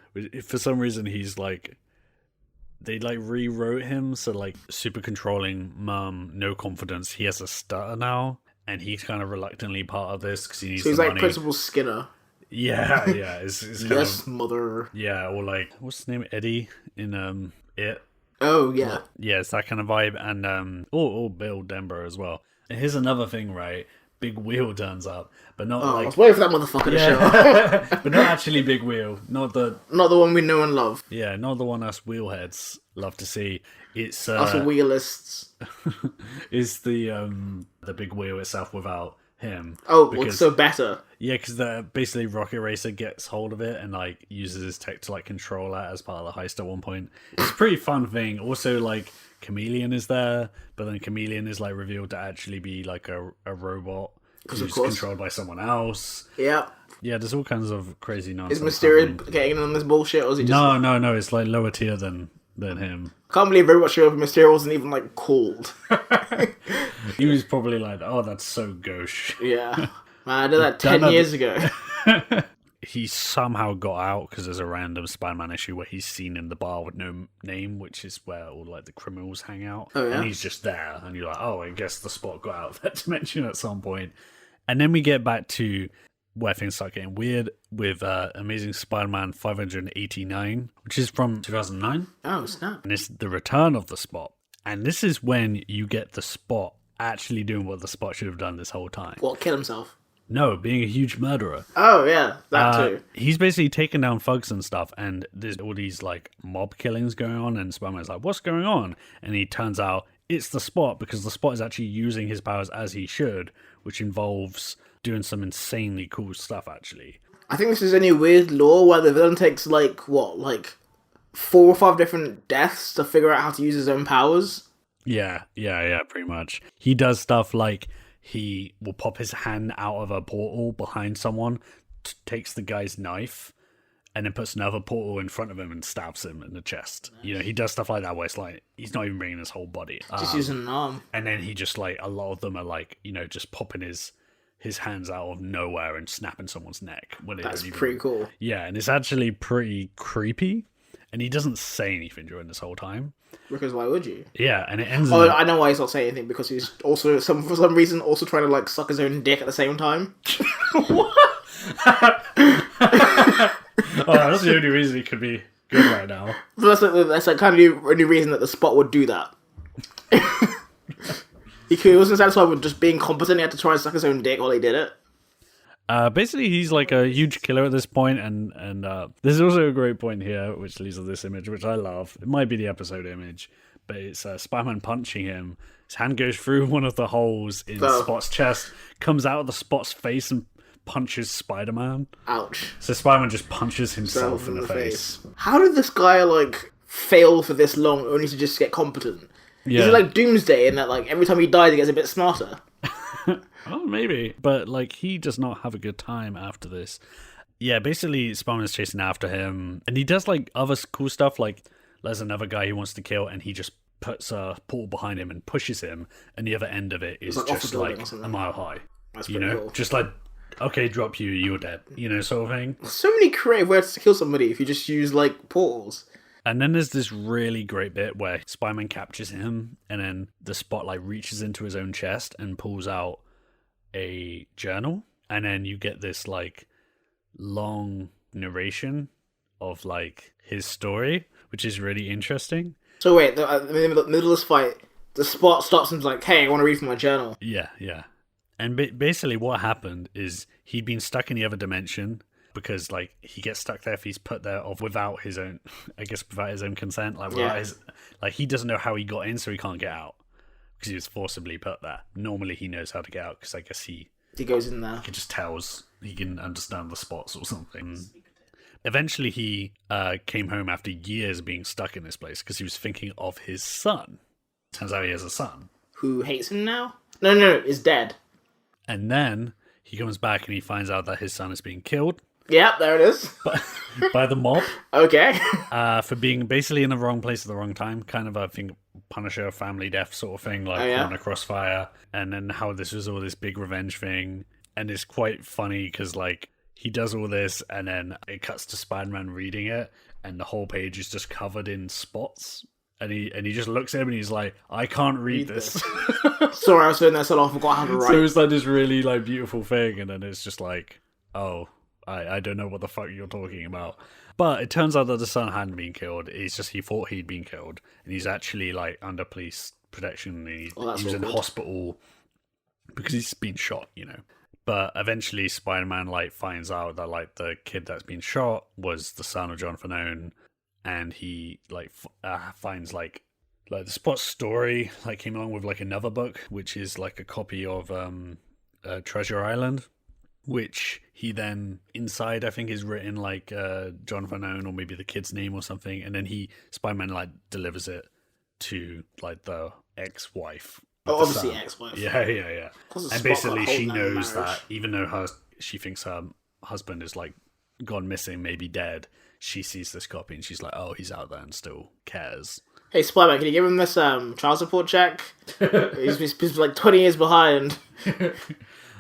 For some reason, he's like, they like rewrote him, so like super controlling, no confidence. He has a stutter now, and he's kind of reluctantly part of this because he needs So he's the like money. Principal Skinner. Yeah, yeah. It's kind Yes, of, mother. yeah, or like what's his name, Eddie in It. Oh, yeah. Yeah, it's that kind of vibe, and or Bill Denver as well. And here's another thing, right? Big Wheel turns up, but not I like, was waiting for that motherfucker to show up. but not actually Big Wheel, not the Not the one we know and love. not the one us wheelheads love to see. It's Us wheelists. is the Big Wheel itself without him. Oh, well, so better. Yeah, because basically Rocket Racer gets hold of it and like uses his tech to like control it as part of the heist at one point. It's a pretty fun thing. Also, like Chameleon is there, but then Chameleon is like revealed to actually be like a robot who's controlled by someone else. Yep. Yeah, there's all kinds of crazy nonsense. Is Mysterio getting in on this bullshit, or is he just... No. It's like lower tier than him. Can't believe Robot showed up and Mysterio wasn't even, like, called. He was probably like, oh, that's so gauche. Yeah. Man, I did that 10 years ago. He somehow got out because there's a random Spider-Man issue where he's seen in the bar with no name, which is where all like the criminals hang out. Oh, yeah? And he's just there, and you're like, oh, I guess the Spot got out of that dimension at some point. And then we get back to where things start getting weird with Amazing Spider-Man 589, which is from 2009. Oh, snap. And it's the return of the Spot. And this is when you get the Spot actually doing what the Spot should have done this whole time. What, kill himself? No, being a huge murderer. Oh, yeah, that too. He's basically taking down thugs and stuff, and there's all these like mob killings going on, and Spider-Man's like, what's going on? And he turns out it's the Spot, because the Spot is actually using his powers as he should, which involves doing some insanely cool stuff, actually. I think this is any weird law where the villain takes, like, 4 or 5 different deaths to figure out how to use his own powers? Yeah, pretty much. He does stuff like he will pop his hand out of a portal behind someone, takes the guy's knife, and then puts another portal in front of him and stabs him in the chest. Nice. You know, he does stuff like that where it's like, he's not even bringing his whole body. Just using an arm. And then he just, like, a lot of them are like, you know, just popping his hands out of nowhere and snapping someone's neck. When That's pretty cool. Yeah, and it's actually pretty creepy. And he doesn't say anything during this whole time. Because why would you? Yeah, and it ends. I know why he's not saying anything, because he's also for some reason also trying to like suck his own dick at the same time. What? Oh, that's the only reason he could be good right now. But that's like kind of the only reason that the Spot would do that. He wasn't satisfied with just being competent. He had to try and suck his own dick while he did it. Basically, he's like a huge killer at this point, and there's also a great point here, which leads to this image, which I love. It might be the episode image, but it's Spider-Man punching him. His hand goes through one of the holes in Spot's chest, comes out of the Spot's face, and punches Spider-Man. Ouch. So Spider-Man just punches himself in the face. How did this guy, like, fail for this long only to just get competent? Yeah. Is it like Doomsday in that, like, every time he dies he gets a bit smarter? Oh, maybe. But, like, he does not have a good time after this. Yeah, basically, Spider-Man's chasing after him. And he does, like, other cool stuff. Like, there's another guy he wants to kill, and he just puts a portal behind him and pushes him. And the other end of it is like just, like, a mile high. That's you pretty know? cool. Just like, okay, drop you, you're dead. You know, sort of thing. So many creative ways to kill somebody if you just use, like, portals. And then there's this really great bit where Spider-Man captures him, and then the Spot, like, reaches into his own chest and pulls out a journal, and then you get this like long narration of like his story, which is really interesting. So wait, in the middle of this fight, the Spot stops and is like, "Hey, I want to read from my journal." Yeah. And basically, what happened is he'd been stuck in the other dimension because like he gets stuck there if he's put there without his own, I guess, without his own consent. Like without his, like he doesn't know how he got in, so he can't get out. Because he was forcibly put there. Normally he knows how to get out, because I guess he goes in there. He just tells, he can understand the spots or something. Eventually he came home after years being stuck in this place, because he was thinking of his son. Turns out he has a son. Who hates him now? No, is dead. And then he comes back and he finds out that his son is being killed. Yep, there it is. By the mob. Okay. For being basically in the wrong place at the wrong time. Kind of, I think, Punisher family death sort of thing, like on a crossfire. And then how this was all this big revenge thing. And it's quite funny because, like, he does all this, and then it cuts to Spider-Man reading it, and the whole page is just covered in spots. And he just looks at him and he's like, I can't read this. Sorry, I was doing that so long, I forgot how to write. So it's like this really like beautiful thing, and then it's just like, oh, I don't know what the fuck you're talking about. But it turns out that the son hadn't been killed. It's just he thought he'd been killed, and he's actually like under police protection. And he was in hospital because he's been shot, you know. But eventually, Spider-Man like finds out that like the kid that's been shot was the son of Jonathan Ohnn, and he like finds like the Spot story like came along with like another book, which is like a copy of Treasure Island, which he then inside I think is written like Jonathan Ohnn or maybe the kid's name or something, and then Spider-Man like delivers it to like the ex-wife. Oh, obviously ex-wife. Yeah. And basically she knows that even though she thinks her husband is like gone missing, maybe dead, she sees this copy and she's like, oh, he's out there and still cares. Hey, Spider-Man, can you give him this child support check? he's like 20 years behind.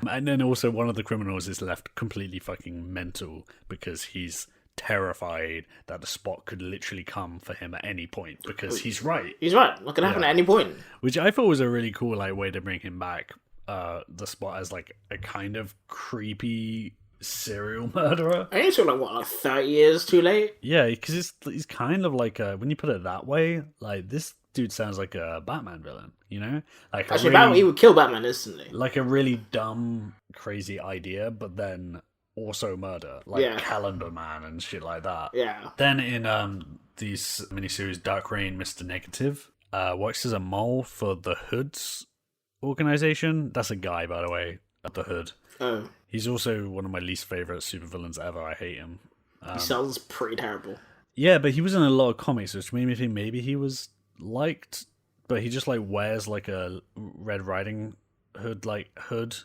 And then also one of the criminals is left completely fucking mental because he's terrified that the Spot could literally come for him at any point because he's right. He's right. What can happen at any point? Which I thought was a really cool like way to bring him back. The Spot as like a kind of creepy serial murderer. I think it's like 30 years too late? Yeah, because he's kind of like when you put it that way, like this dude sounds like a Batman villain, you know? Like actually, Batman, he would kill Batman instantly. Like a really dumb, crazy idea, but then also murder, like Calendar Man and shit like that. Yeah. Then in these miniseries, Dark Reign, Mr. Negative works as a mole for the Hood's organization. That's a guy, by the way, at the Hood. Oh. He's also one of my least favorite supervillains ever. I hate him. He sounds pretty terrible. Yeah, but he was in a lot of comics, which made me think maybe he was liked, but he just like wears like a Red Riding Hood hood,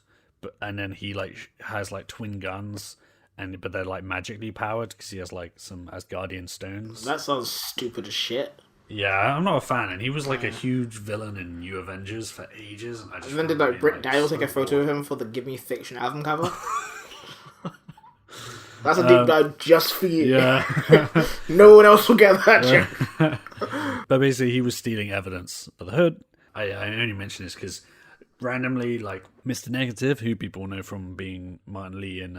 and then he like has like twin guns, but they're like magically powered because he has like some Asgardian stones. That sounds stupid as shit. Yeah, I'm not a fan, and he was like a huge villain in New Avengers for ages. And then did like Britt Daniel take a photo of him for the Give Me Fiction album cover? That's a deep dive just for you. Yeah. No one else will get that joke. But basically, he was stealing evidence of the Hood. I only mention this because randomly, like Mr. Negative, who people know from being Martin Lee in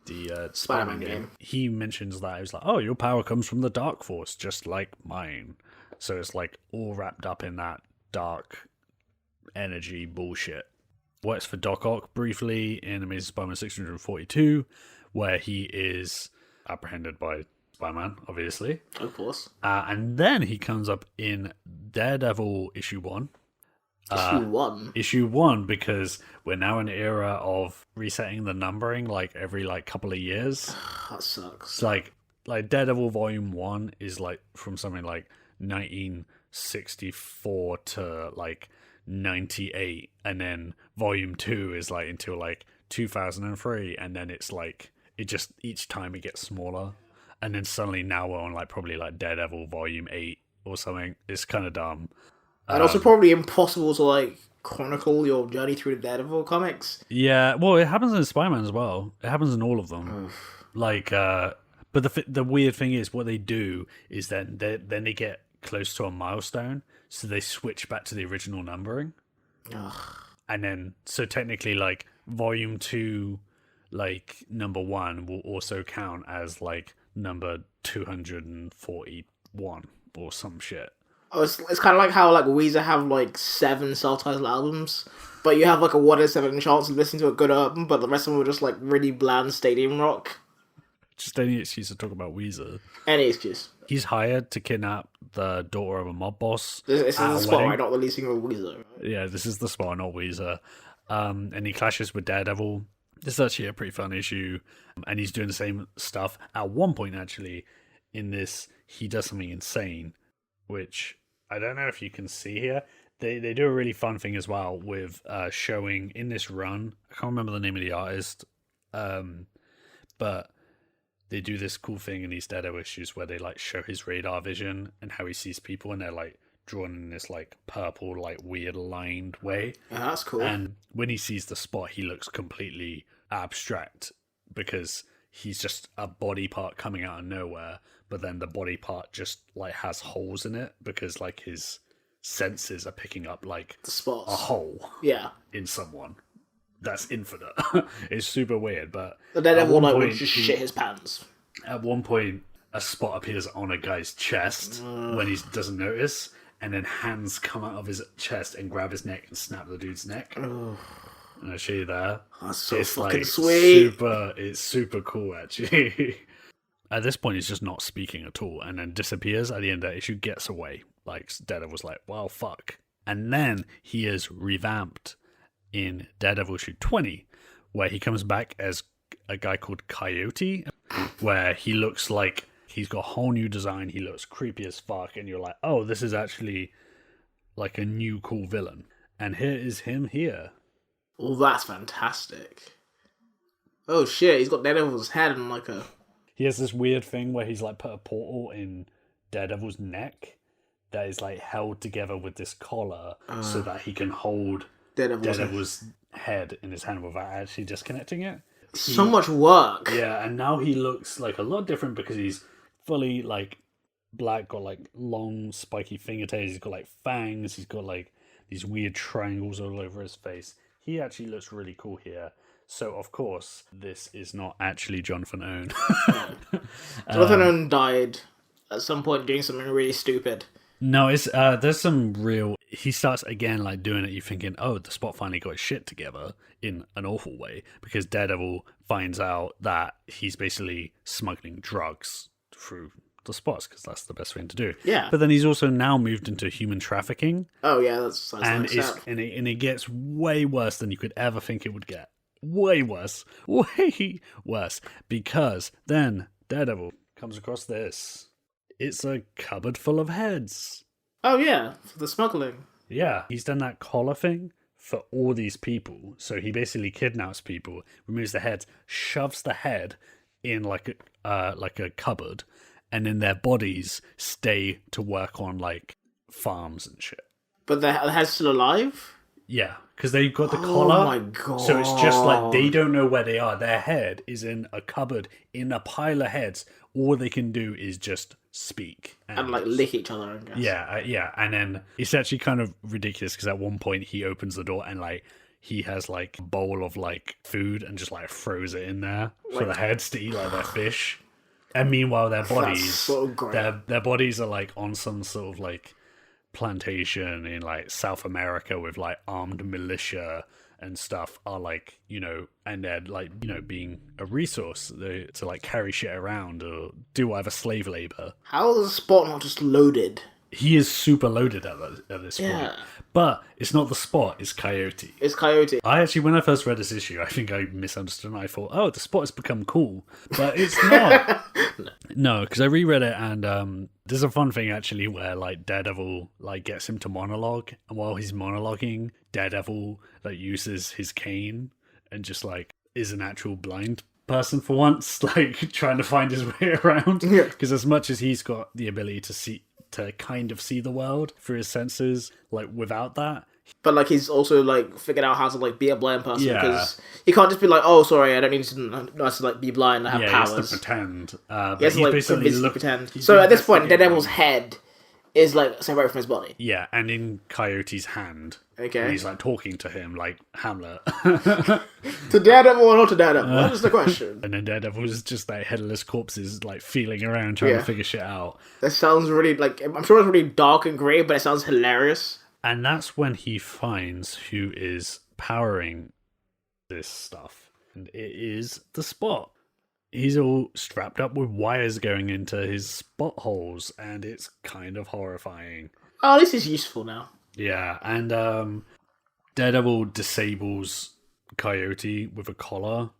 the Spider-Man game, he mentions that he was like, "Oh, your power comes from the Dark Force, just like mine." So it's like all wrapped up in that dark energy bullshit. Works for Doc Ock briefly in Amazing Spider-Man 642, where he is apprehended by Spider-Man, obviously. Of course. And then he comes up in Daredevil issue 1. Issue 1, because we're now in an era of resetting the numbering like every like couple of years. That sucks. It's like Daredevil Volume 1 is like from something like 1964 to like 98, and then Volume 2 is like until like 2003, and then it's like it just each time it gets smaller, and then suddenly now we're on like probably like Daredevil Volume 8 or something. It's kind of dumb. And also probably impossible to like chronicle your journey through the Daredevil comics. Yeah, well, it happens in Spider-Man as well. It happens in all of them. Like, but the weird thing is, what they do is then they get close to a milestone, so they switch back to the original numbering. And then, so technically, like Volume 2, like number 1 will also count as like number 241 or some shit. Oh, it's kind of like how like Weezer have like 7 self-titled albums, but you have like a 1 in 7 chance of listening to a good album, but the rest of them were just like really bland stadium rock. Just any excuse to talk about Weezer. Any excuse. He's hired to kidnap the daughter of a mob boss. This is the spot, right? Not the lead singer of Weezer. Right? Yeah, this is the spot, not Weezer. And he clashes with Daredevil. This is actually a pretty fun issue. And he's doing the same stuff. At one point, actually, in this, he does something insane, which I don't know if you can see here. They do a really fun thing as well with showing in this run. I can't remember the name of the artist. But they do this cool thing in these Daredevil issues where they like show his radar vision and how he sees people, and they're like drawn in this like purple, like weird lined way. Yeah, that's cool. And when he sees the Spot, he looks completely abstract because he's just a body part coming out of nowhere, but then the body part just like has holes in it because like his senses are picking up like The spots. a hole Yeah. in someone. That's infinite. It's super weird, but The Daredevil at one like would point, just shit his pants. at one point a spot appears on a guy's chest when he doesn't notice, and then hands come out of his chest and grab his neck and snap the dude's neck. And I'll show you there. That's so It's fucking like sweet. it's super cool actually. At this point he's just not speaking at all and then disappears at the end of that issue, gets away. Like Daredevil's like, well, fuck. And then he is revamped in Daredevil issue 20, where he comes back as a guy called Coyote, where he looks like he's got a whole new design. He looks creepy as fuck, and you're like, oh, this is actually like a new cool villain. And here is him here. Oh, that's fantastic. Oh shit, he's got Daredevil's head and like a... He has this weird thing where he's like put a portal in Daredevil's neck that is like held together with this collar so that he can hold Daredevil's head in his hand without actually disconnecting it. So much work. Yeah, and now he looks like a lot different because he's fully like black, got like long spiky fingertails, he's got like fangs, he's got like these weird triangles all over his face. He actually looks really cool here. So of course, this is not actually Jonathan Ohnn. Jonathan Ohnn died at some point doing something really stupid. No, it's there's some real... He starts again like doing it, you're thinking, oh, the Spot finally got his shit together in an awful way, because Daredevil finds out that he's basically smuggling drugs through the Spots, because that's the best thing to do. Yeah. But then he's also now moved into human trafficking. Oh yeah, that's And it gets way worse than you could ever think it would get. Way worse. Way worse. Because then Daredevil comes across this. It's a cupboard full of heads. Oh yeah, for the smuggling. Yeah, he's done that collar thing for all these people. So he basically kidnaps people, removes the heads, shoves the head in like a cupboard, and then their bodies stay to work on like farms and shit. But the head's still alive? Yeah, because they've got the collar. Oh my god. So it's just like they don't know where they are. Their head is in a cupboard in a pile of heads. All they can do is just speak. And like lick each other, I guess. Yeah. And then it's actually kind of ridiculous because at one point he opens the door and like he has like a bowl of like food and just like throws it in there for the heads to eat like their fish. And meanwhile their bodies, That's so great. their bodies are like on some sort of like plantation in like South America with like armed militia and stuff, are like, you know, and they're like, you know, being a resource to like carry shit around or do whatever slave labor. How is the Spot not just loaded? He is super loaded at this Yeah. point. But it's not the Spot, it's Coyote. It's Coyote. I actually, when I first read this issue, I think I misunderstood and I thought, oh, the Spot has become cool. But it's not. No, because I reread it and there's a fun thing actually where like Daredevil like gets him to monologue, and while he's monologuing, Daredevil like uses his cane and just like is an actual blind person for once, like trying to find his way around. Yeah. Because as much as he's got the ability to kind of see the world through his senses, like without that. But like he's also like figured out how to like be a blind person, Yeah. because he can't just be like, oh sorry, I don't need to know how to like be blind. I have Yeah, powers. he has to pretend. But He has to he's like basically convincingly pretend. he's So been at this point, investigating. Daredevil's head is like separate from his body. Yeah, and in Coyote's hand. Okay. And he's like talking to him like Hamlet. To Daredevil or not to Daredevil? That is the question. And then Daredevil is just like headless corpses like feeling around trying Yeah. to figure shit out. That sounds really like, I'm sure it's really dark and grey, but it sounds hilarious. And that's when he finds who is powering this stuff. And it is the Spot. He's all strapped up with wires going into his spot holes, and it's kind of horrifying. Oh, at least he's useful now. Yeah, and Daredevil disables Coyote with a collar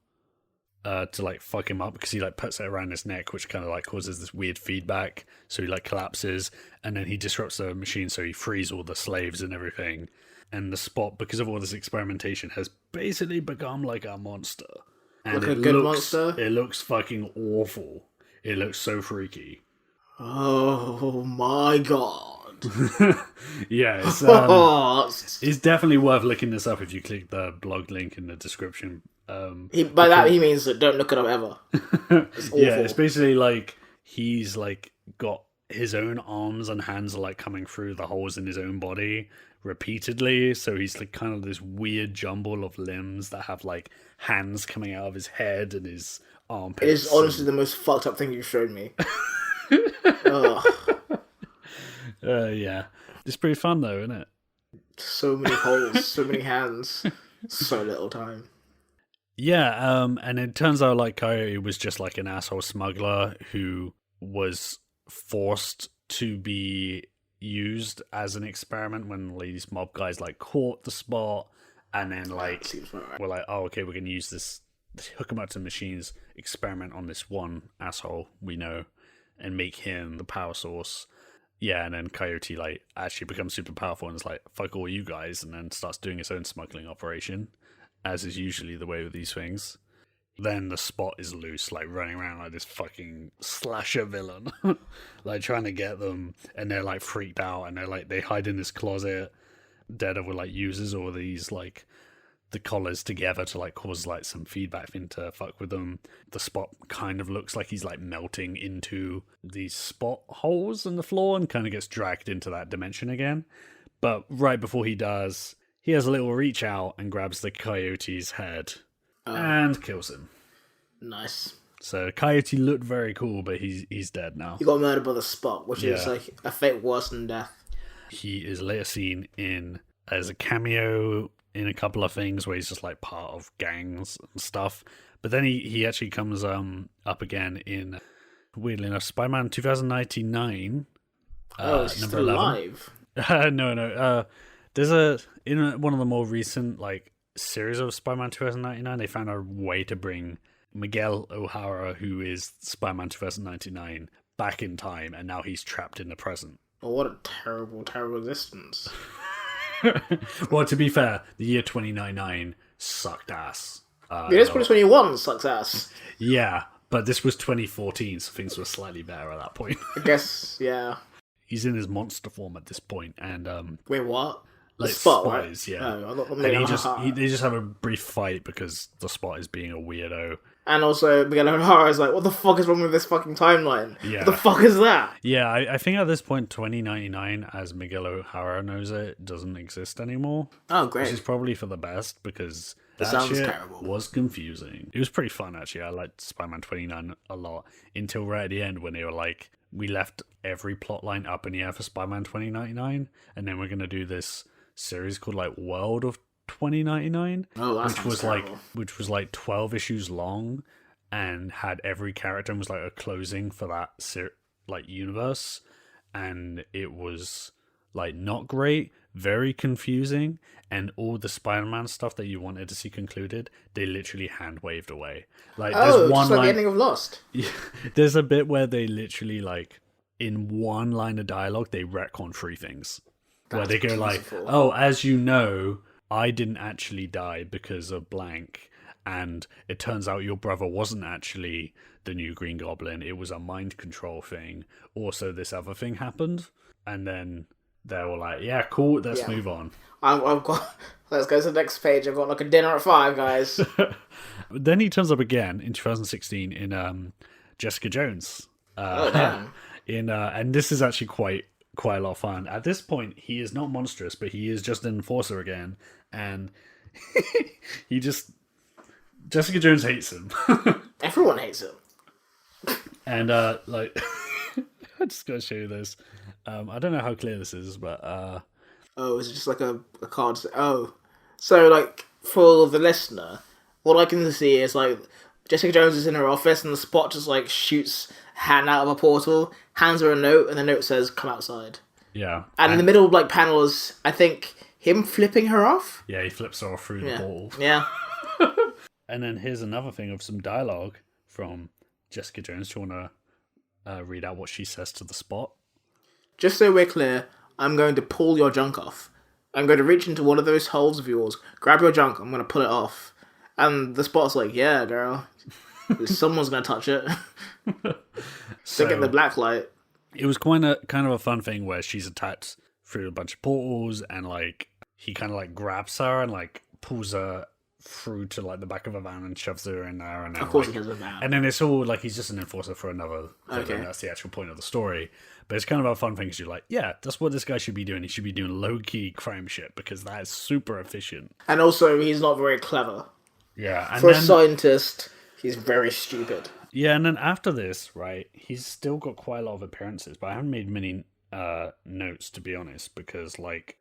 to like fuck him up, because he like puts it around his neck, which kind of like causes this weird feedback. So he like collapses, and then he disrupts the machine, so he frees all the slaves and everything. And the Spot, because of all this experimentation, has basically become like a monster. And Like a good monster? It looks fucking awful. It looks so freaky. Oh my god. Yeah, it's Oh, it's definitely worth looking this up if you click the blog link in the description. By that he means that don't look it up ever. It's awful. Yeah, it's basically like he's like got his own arms and hands are like coming through the holes in his own body repeatedly, so he's like kind of this weird jumble of limbs that have like hands coming out of his head and his armpits. It is honestly the most fucked up thing you've shown me. Yeah, it's pretty fun though, isn't it? So many holes, so many hands, so little time. Yeah, and it turns out like Coyote was just like an asshole smuggler who was forced to be used as an experiment when these mob guys like caught the spot, and then like we're like, oh okay, we're gonna use this, hook him up to the machines, experiment on this one asshole we know, and make him the power source. Yeah, and then Coyote like actually becomes super powerful and is like, fuck all you guys, and then starts doing his own smuggling operation, as is usually the way with these things. Then the Spot is loose, like running around like this fucking slasher villain, like trying to get them, and they're like freaked out, and they're like, they hide in this closet. Daredevil like uses all these like the collars together to like cause like some feedback thing to fuck with them. The Spot kind of looks like he's like melting into these spot holes in the floor and kind of gets dragged into that dimension again. But right before he does, he has a little reach out and grabs the Coyote's head and kills him. Nice. So Coyote looked very cool, but he's dead now. He got murdered by the Spot, which is like a fate worse than death. He is later seen in as a cameo in a couple of things where he's just like part of gangs and stuff. But then he actually comes up again in, weirdly enough, Spider-Man 2099. It's number still 11. alive. No. There's in one of the more recent like series of Spider-Man 2099, they found a way to bring Miguel O'Hara, who is Spider-Man 2099, back in time, and now he's trapped in the present. Oh, what a terrible, terrible existence. Well, to be fair, the year 2099 sucked ass. It is 2021 sucks ass. Yeah, but this was 2014, so things were slightly better at that point. I guess, yeah. He's in his monster form at this point, and Wait, what? like the Spot, Spies, right? yeah. No, They just have a brief fight because the Spot is being a weirdo. And also, Miguel O'Hara is like, what the fuck is wrong with this fucking timeline? Yeah. What the fuck is that? Yeah, I think at this point, 2099, as Miguel O'Hara knows it, doesn't exist anymore. Oh, great. Which is probably for the best, because that sounds shit terrible. was confusing. It was pretty fun, actually. I liked Spider-Man 29 a lot, until right at the end when they were like, we left every plotline up in the air for Spider-Man 2099, and then we're going to do this series called like World of 2099, which was like 12 issues long and had every character and was like a closing for that like universe, and it was like not great, very confusing, and all the Spider-Man stuff that you wanted to see concluded, they literally hand waved away. Like there's one just like the ending of Lost. Yeah, there's a bit where they literally like in one line of dialogue they retcon 3 things. Where they go like, oh, as you know, I didn't actually die because of blank, and it turns out your brother wasn't actually the new Green Goblin, it was a mind control thing. Also, this other thing happened, and then they were like, yeah, cool, let's move on. I've got... Let's go to the next page. I've got like a dinner at 5, guys. Then he turns up again in 2016 in Jessica Jones. Damn. And this is actually quite a lot of fun. At this point, he is not monstrous, but he is just an enforcer again, and Jessica Jones hates him. Everyone hates him. And like, I just gotta show you this. I don't know how clear this is, but is it just like a card? Oh, so like for the listener, what I can see is like Jessica Jones is in her office, and the Spot just like shoots hand out of a portal, hands her a note, and the note says, "Come outside." Yeah. And in the middle, like, panel is, I think, him flipping her off? Yeah, he flips her off through the portal. Yeah. And then here's another thing of some dialogue from Jessica Jones. Do you want to read out what she says to the Spot? Just so we're clear, I'm going to pull your junk off. I'm going to reach into one of those holes of yours, grab your junk, I'm going to pull it off. And the Spot's like, yeah, girl. Someone's going to touch it. Stick it in the black light. It was kind of a fun thing where she's attacked through a bunch of portals, and like he kind of like grabs her and like pulls her through to like the back of a van and shoves her in there, and then, Of course like, he has a van. and then it's all like he's just an enforcer for another villain. Okay. That's the actual point of the story. But it's kind of a fun thing because you're like, yeah, that's what this guy should be doing. He should be doing low-key crime shit because that is super efficient. And also, he's not very clever. Yeah. And For then, a scientist, he's very stupid. yeah, and then after this, right, he's still got quite a lot of appearances, but I haven't made many notes, to be honest, because, like,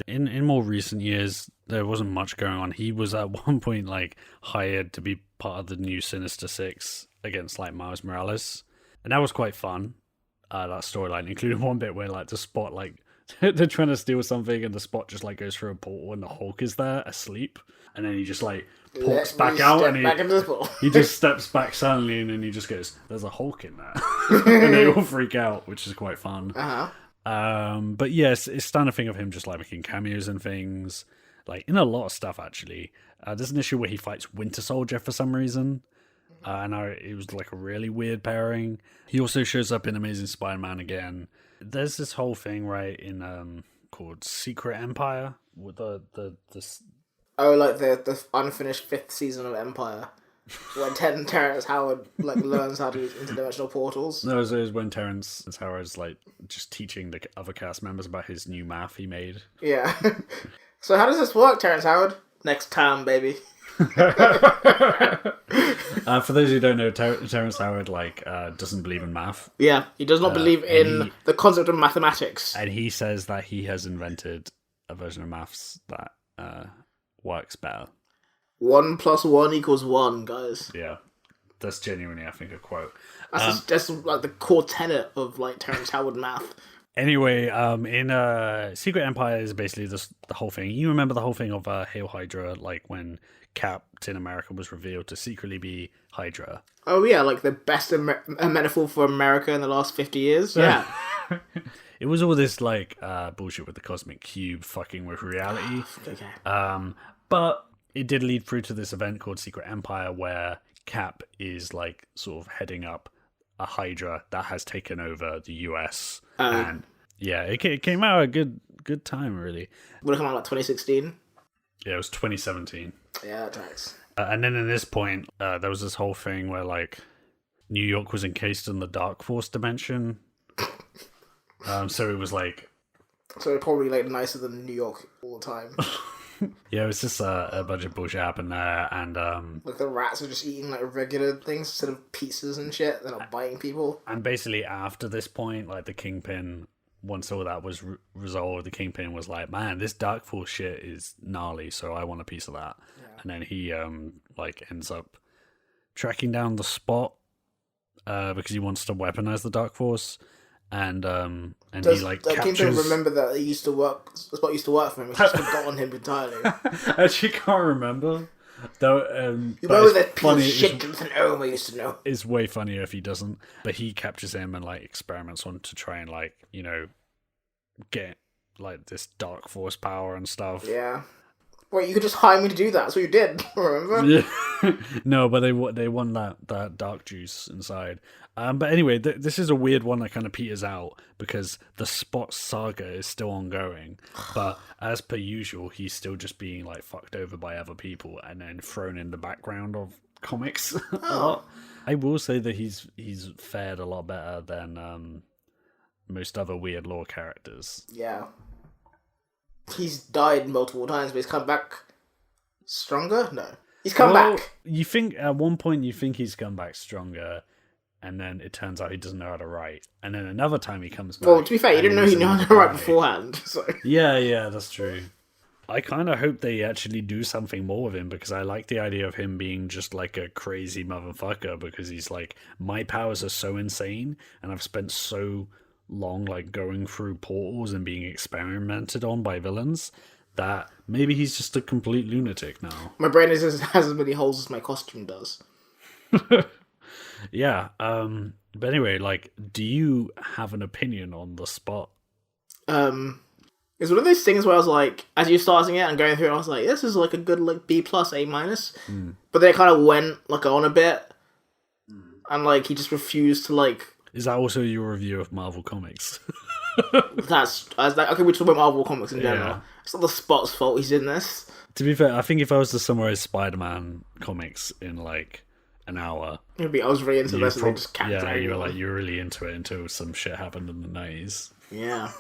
in more recent years, there wasn't much going on. He was at one point, like, hired to be part of the new Sinister Six against, like, Miles Morales. And that was quite fun. That storyline, including one bit where like the Spot, like they're trying to steal something and the Spot just like goes through a portal and the Hulk is there asleep, and then he just like walks back out and he just steps back suddenly, and then he just goes, "There's a Hulk in there," and they all freak out, which is quite fun. But yes, it's starting to think of him just like making cameos and things, like in a lot of stuff actually. There's an issue where he fights Winter Soldier for some reason. And it was like a really weird pairing. He also shows up in Amazing Spider-Man again. There's this whole thing, right, in called Secret Empire with the like the unfinished 5th season of Empire, when Terrence Howard like learns how to use interdimensional portals. No, it was when Terrence Howard's like just teaching the other cast members about his new math he made. Yeah. So how does this work, Terrence Howard? Next time, baby. For those who don't know, Terrence Howard doesn't believe in math. Yeah, he does not believe in the concept of mathematics. And he says that he has invented a version of maths that works better. 1 + 1 = 1, guys. Yeah, that's genuinely, I think, a quote. That's like the core tenet of like Terrence Howard math. Anyway, in Secret Empire is basically the whole thing. You remember the whole thing of Hail Hydra, like when Captain America was revealed to secretly be Hydra. Oh yeah, like the best metaphor for America in the last 50 years. Yeah. It was all this like bullshit with the cosmic cube fucking with reality. Okay. But it did lead through to this event called Secret Empire where Cap is like sort of heading up a Hydra that has taken over the US. And yeah, it came out at a good time, really. Would it come out like 2016? Yeah, it was 2017. Yeah, that tracks. And then at this point, there was this whole thing where like New York was encased in the Dark Force dimension. So it was like... So it's probably like nicer than New York all the time. Yeah, it was just a bunch of bullshit happened there, and like the rats are just eating like regular things instead of pizzas and shit. They're not biting people. And basically, after this point, like the Kingpin, once all that was resolved, the Kingpin was like, "Man, this Dark Force shit is gnarly, so I want a piece of that." Yeah. And then he like ends up tracking down the Spot because he wants to weaponize the Dark Force. And he like captures... Kingpin remember that he used to work. The Spot used to work for him. He's just forgotten him entirely. I actually can't remember. Though, you know that piece of shit Jonathan Omer used to know. It's way funnier if he doesn't. But he captures him and like experiments on to try and like get like this Dark Force power and stuff. Yeah. Wait, you could just hire me to do that. That's what you did. Remember? Yeah. No, but they want that dark juice inside. But anyway, this is a weird one that kind of peters out because the Spot saga is still ongoing. But as per usual, he's still just being like fucked over by other people and then thrown in the background of comics a lot. I will say that he's fared a lot better than most other Weird Lore characters. Yeah. He's died multiple times, but he's come back stronger? No. He's come back. You think at one point he's come back stronger, and then it turns out he doesn't know how to write. And then another time he comes back. Well, to be fair, you didn't know he knew how to write beforehand. So. Yeah, that's true. I kind of hope they actually do something more with him because I like the idea of him being just like a crazy motherfucker because he's like, my powers are so insane and I've spent so long like going through portals and being experimented on by villains that maybe he's just a complete lunatic now. My brain has as many holes as my costume does. Yeah. But anyway, like, do you have an opinion on the Spot? It's one of those things where I was like, as you starting it and going through it, I was like, this is like a good like B+, A-. But then it kind of went like on a bit, and like he just refused to like. Is that also your review of Marvel Comics? I was like, okay, we're talking about Marvel comics in general. Yeah. It's not the Spot's fault he's in this. To be fair, I think if I was to summarize Spider-Man comics in like an hour, Maybe I was really into this and they just capped yeah, it. you were like, you're really into it until some shit happened in the 90s. Yeah.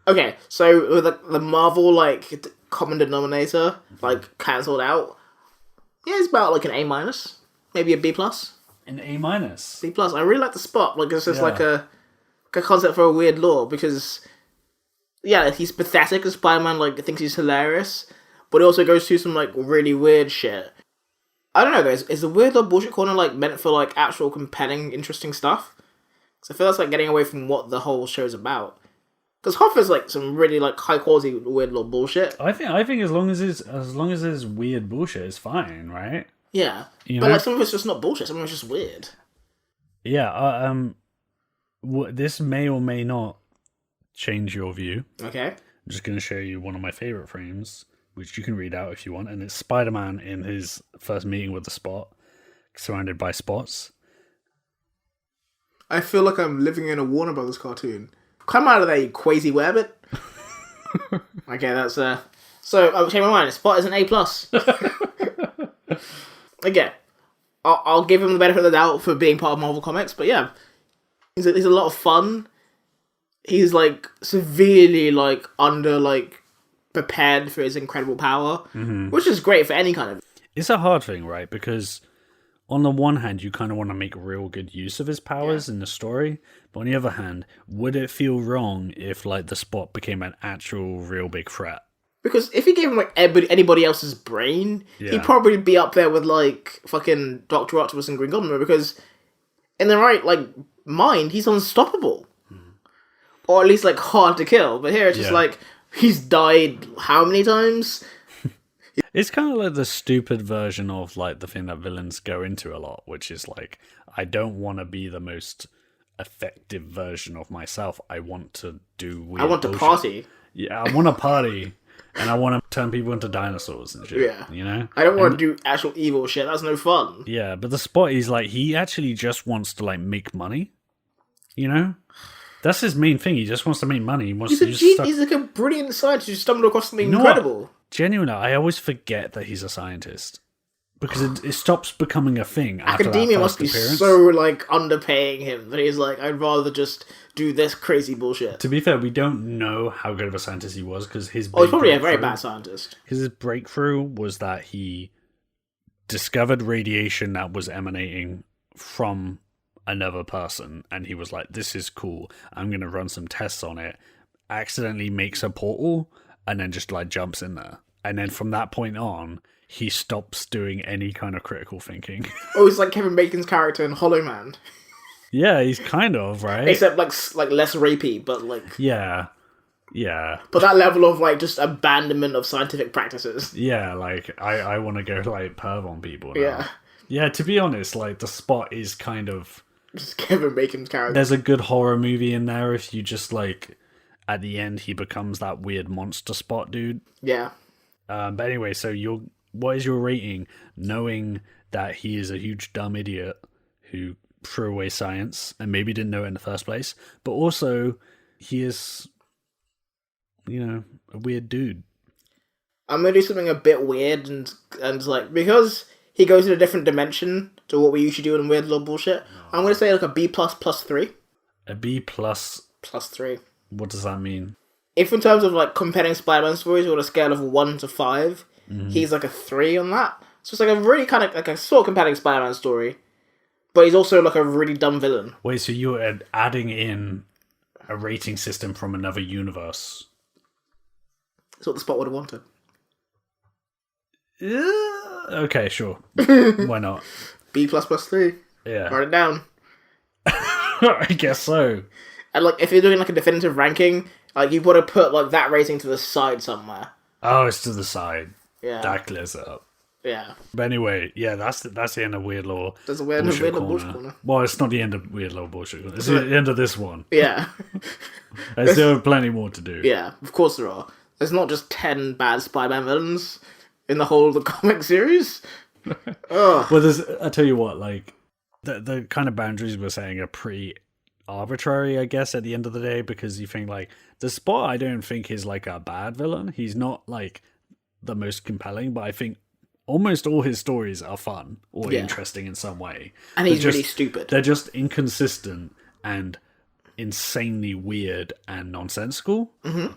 Okay, so with the Marvel like common denominator like cancelled out, yeah, it's about like an A-, maybe a B+. An A-. B+. I really like the Spot. Like it's just Yeah. like a concept for a weird lore because yeah, he's pathetic as Spider-Man. Like thinks he's hilarious, but he also goes through some like really weird shit. I don't know though. Is the Weird Lore Bullshit Corner like meant for like actual compelling, interesting stuff? Because I feel that's like getting away from what the whole show's about. Because Hoff is like some really like high quality Weird Lore bullshit. I think as long as there's weird bullshit, it's fine, right? Yeah, You but know? like some of it's just not bullshit. Some of it's just weird. Yeah. This may or may not change your view. Okay. I'm just going to show you one of my favorite frames, which you can read out if you want, and it's Spider-Man in his first meeting with the Spot, surrounded by spots. I feel like I'm living in a Warner Brothers cartoon. Come out of there, you crazy wabbit. Okay, that's So I changed my mind. Spot is an A+. Again, I'll give him the benefit of the doubt for being part of Marvel Comics, but yeah, he's a lot of fun. He's like severely like under like prepared for his incredible power, which is great for any kind of. It's a hard thing, right? Because on the one hand, you kind of want to make real good use of his powers in the story, but on the other hand, would it feel wrong if like the Spot became an actual real big threat? Because if he gave him like anybody else's brain, he'd probably be up there with like fucking Dr. Octopus and Green Goblin, because in the right like mind, he's unstoppable. Or at least like hard to kill. But here it's just like he's died how many times? It's kind of like the stupid version of like the thing that villains go into a lot, which is like, I don't want to be the most effective version of myself. I want to do weird I want to party. Yeah, I want to party. And I want to turn people into dinosaurs and shit. Yeah. You know? I don't want to do actual evil shit. That's no fun. Yeah, but the Spot is like, he actually just wants to like make money. You know? That's his main thing. He just wants to make money. He wants to He's like a brilliant scientist who stumbled across something incredible. Genuinely, I always forget that he's a scientist. Because it stops becoming a thing after Academia that must first be appearance. so like underpaying him that he's like, I'd rather just do this crazy bullshit. To be fair, we don't know how good of a scientist he was, because his he's probably a very bad scientist. Because his breakthrough was that he discovered radiation that was emanating from another person, and he was like, this is cool, I'm going to run some tests on it, accidentally makes a portal, and then just like jumps in there. And then from that point on, he stops doing any kind of critical thinking. Oh, he's like Kevin Bacon's character in Hollow Man. Yeah, he's kind of, right? Except like less rapey, but like... Yeah. But that level of like just abandonment of scientific practices. Yeah, like I want to go like perv on people now. Yeah. Yeah, to be honest, like the Spot is kind of... Just Kevin Bacon's character. There's a good horror movie in there if you just like... At the end, he becomes that weird monster Spot dude. Yeah. But anyway, so what is your rating, knowing that he is a huge dumb idiot who threw away science and maybe didn't know it in the first place, but also he is, a weird dude. I'm gonna do something a bit weird and like, because he goes in a different dimension to what we usually do in Weird Lore Bullshit, I'm gonna say like a B+ +3. A B+. +3. What does that mean? If in terms of like comparing Spider-Man stories on a scale of 1 to 5, he's like a 3 on that. So it's like a really kind of like a sort of compelling Spider-Man story, but he's also like a really dumb villain. Wait, so you're adding in a rating system from another universe? That's what the Spot would have wanted. Okay, sure. Why not? B++ +3. Yeah. Write it down. I guess so. And like, if you're doing like a definitive ranking, like you've got to put like that rating to the side somewhere. Oh, it's to the side. Yeah. That clears it up. Yeah. But anyway, yeah, that's the end of Weird Lore. There's a Weird Lore Bullshit Corner. Well, it's not the end of Weird Lore Bullshit Corner. It's the end of this one. Yeah. There's still plenty more to do. Yeah, of course there are. There's not just 10 bad Spider-Man villains in the whole of the comic series. Well, I tell you what, like, the kind of boundaries we're saying are pretty arbitrary, I guess, at the end of the day, because you think like the Spot I don't think is like a bad villain. He's not like the most compelling, but I think almost all his stories are fun or interesting in some way. And he's really stupid. They're just inconsistent and insanely weird and nonsensical. Mm-hmm.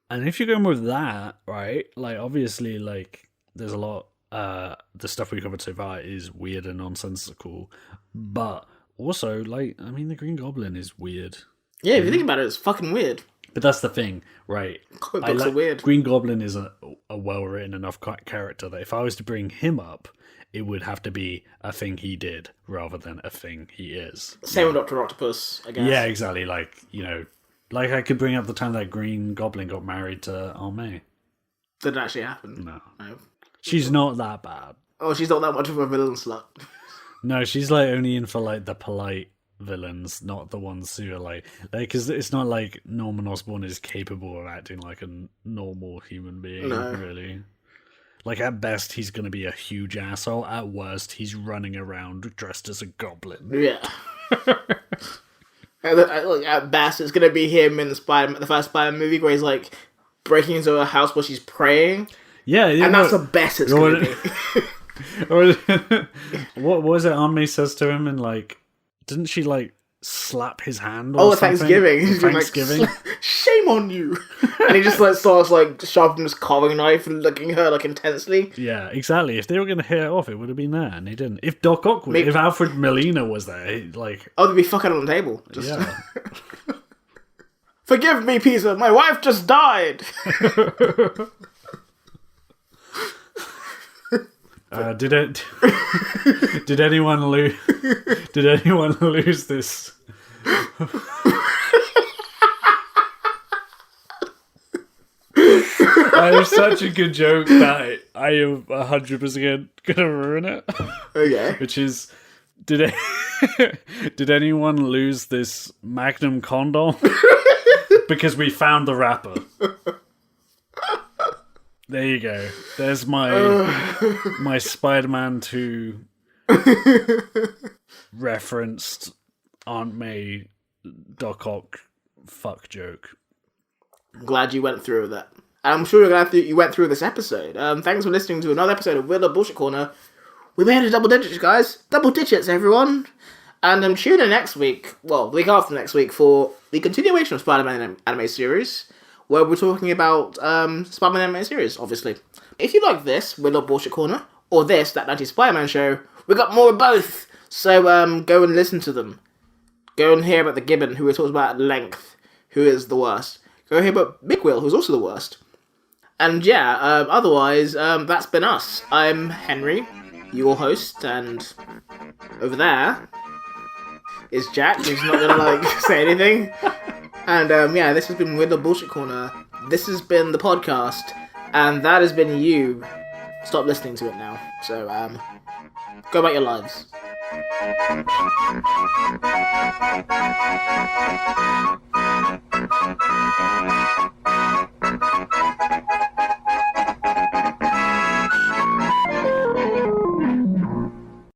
And if you're going with that, right, like obviously like there's a lot the stuff we covered so far is weird and nonsensical, but also like I mean the Green Goblin is weird. Yeah, if you think about it, it's fucking weird. But that's the thing, right? Comic books are weird. Green Goblin is a well-written enough character that if I was to bring him up, it would have to be a thing he did rather than a thing he is. Same with Dr. Octopus, I guess. Yeah, exactly. Like, you know, like I could bring up the time that Green Goblin got married to Ohnn. Didn't actually happen. No. She's not that bad. Oh, she's not that much of a villain slut. No, she's like only in for like the polite villains, not the ones who are like because it's not like Norman Osborn is capable of acting like a normal human being, really. Like at best he's gonna be a huge asshole, at worst he's running around dressed as a goblin. Yeah. At best it's gonna be him in the first Spider-Man movie where he's like breaking into a house while she's praying. Yeah, and that's the best it's gonna be. What was it Aunt May says to him and like didn't she like slap his hand or something? Thanksgiving. Thanksgiving. Like, shame on you. And he just like starts like sharpening his carving knife and looking at her like intensely. Yeah, exactly. If they were gonna hit it off, it would have been there, and they didn't. If Doc Ock, if Alfred Molina was there, like they'd be fucking on the table. Just... Yeah. Forgive me, Peter. My wife just died. Did anyone lose? Did anyone lose this? That is such a good joke that I am 100% gonna ruin it. Okay. Which is, did anyone lose this Magnum condom? Because we found the rapper. There you go. There's my Spider-Man 2 referenced Aunt May Doc Ock fuck joke. I'm glad you went through that. I'm sure you're glad you went through this episode. Thanks for listening to another episode of Weird Little Bullshit Corner. We made it double digits, guys. Double digits, everyone. And tune in next week, well, the week after next week, for the continuation of Spider-Man anime series, where we're talking about Spider-Man anime series, obviously. If you like this, Weird Little Bullshit Corner, or this, That 90s Spider-Man Show, we got more of both. So go and listen to them. Go and hear about the Gibbon, who we talked about at length, who is the worst. Go hear about Big Wheel, who's also the worst. And yeah, otherwise, that's been us. I'm Henry, your host, and over there is Jack, who's not gonna say anything. And yeah, this has been Weird Little Bullshit Corner. This has been the podcast, and that has been you. Stop listening to it now. So go about your lives.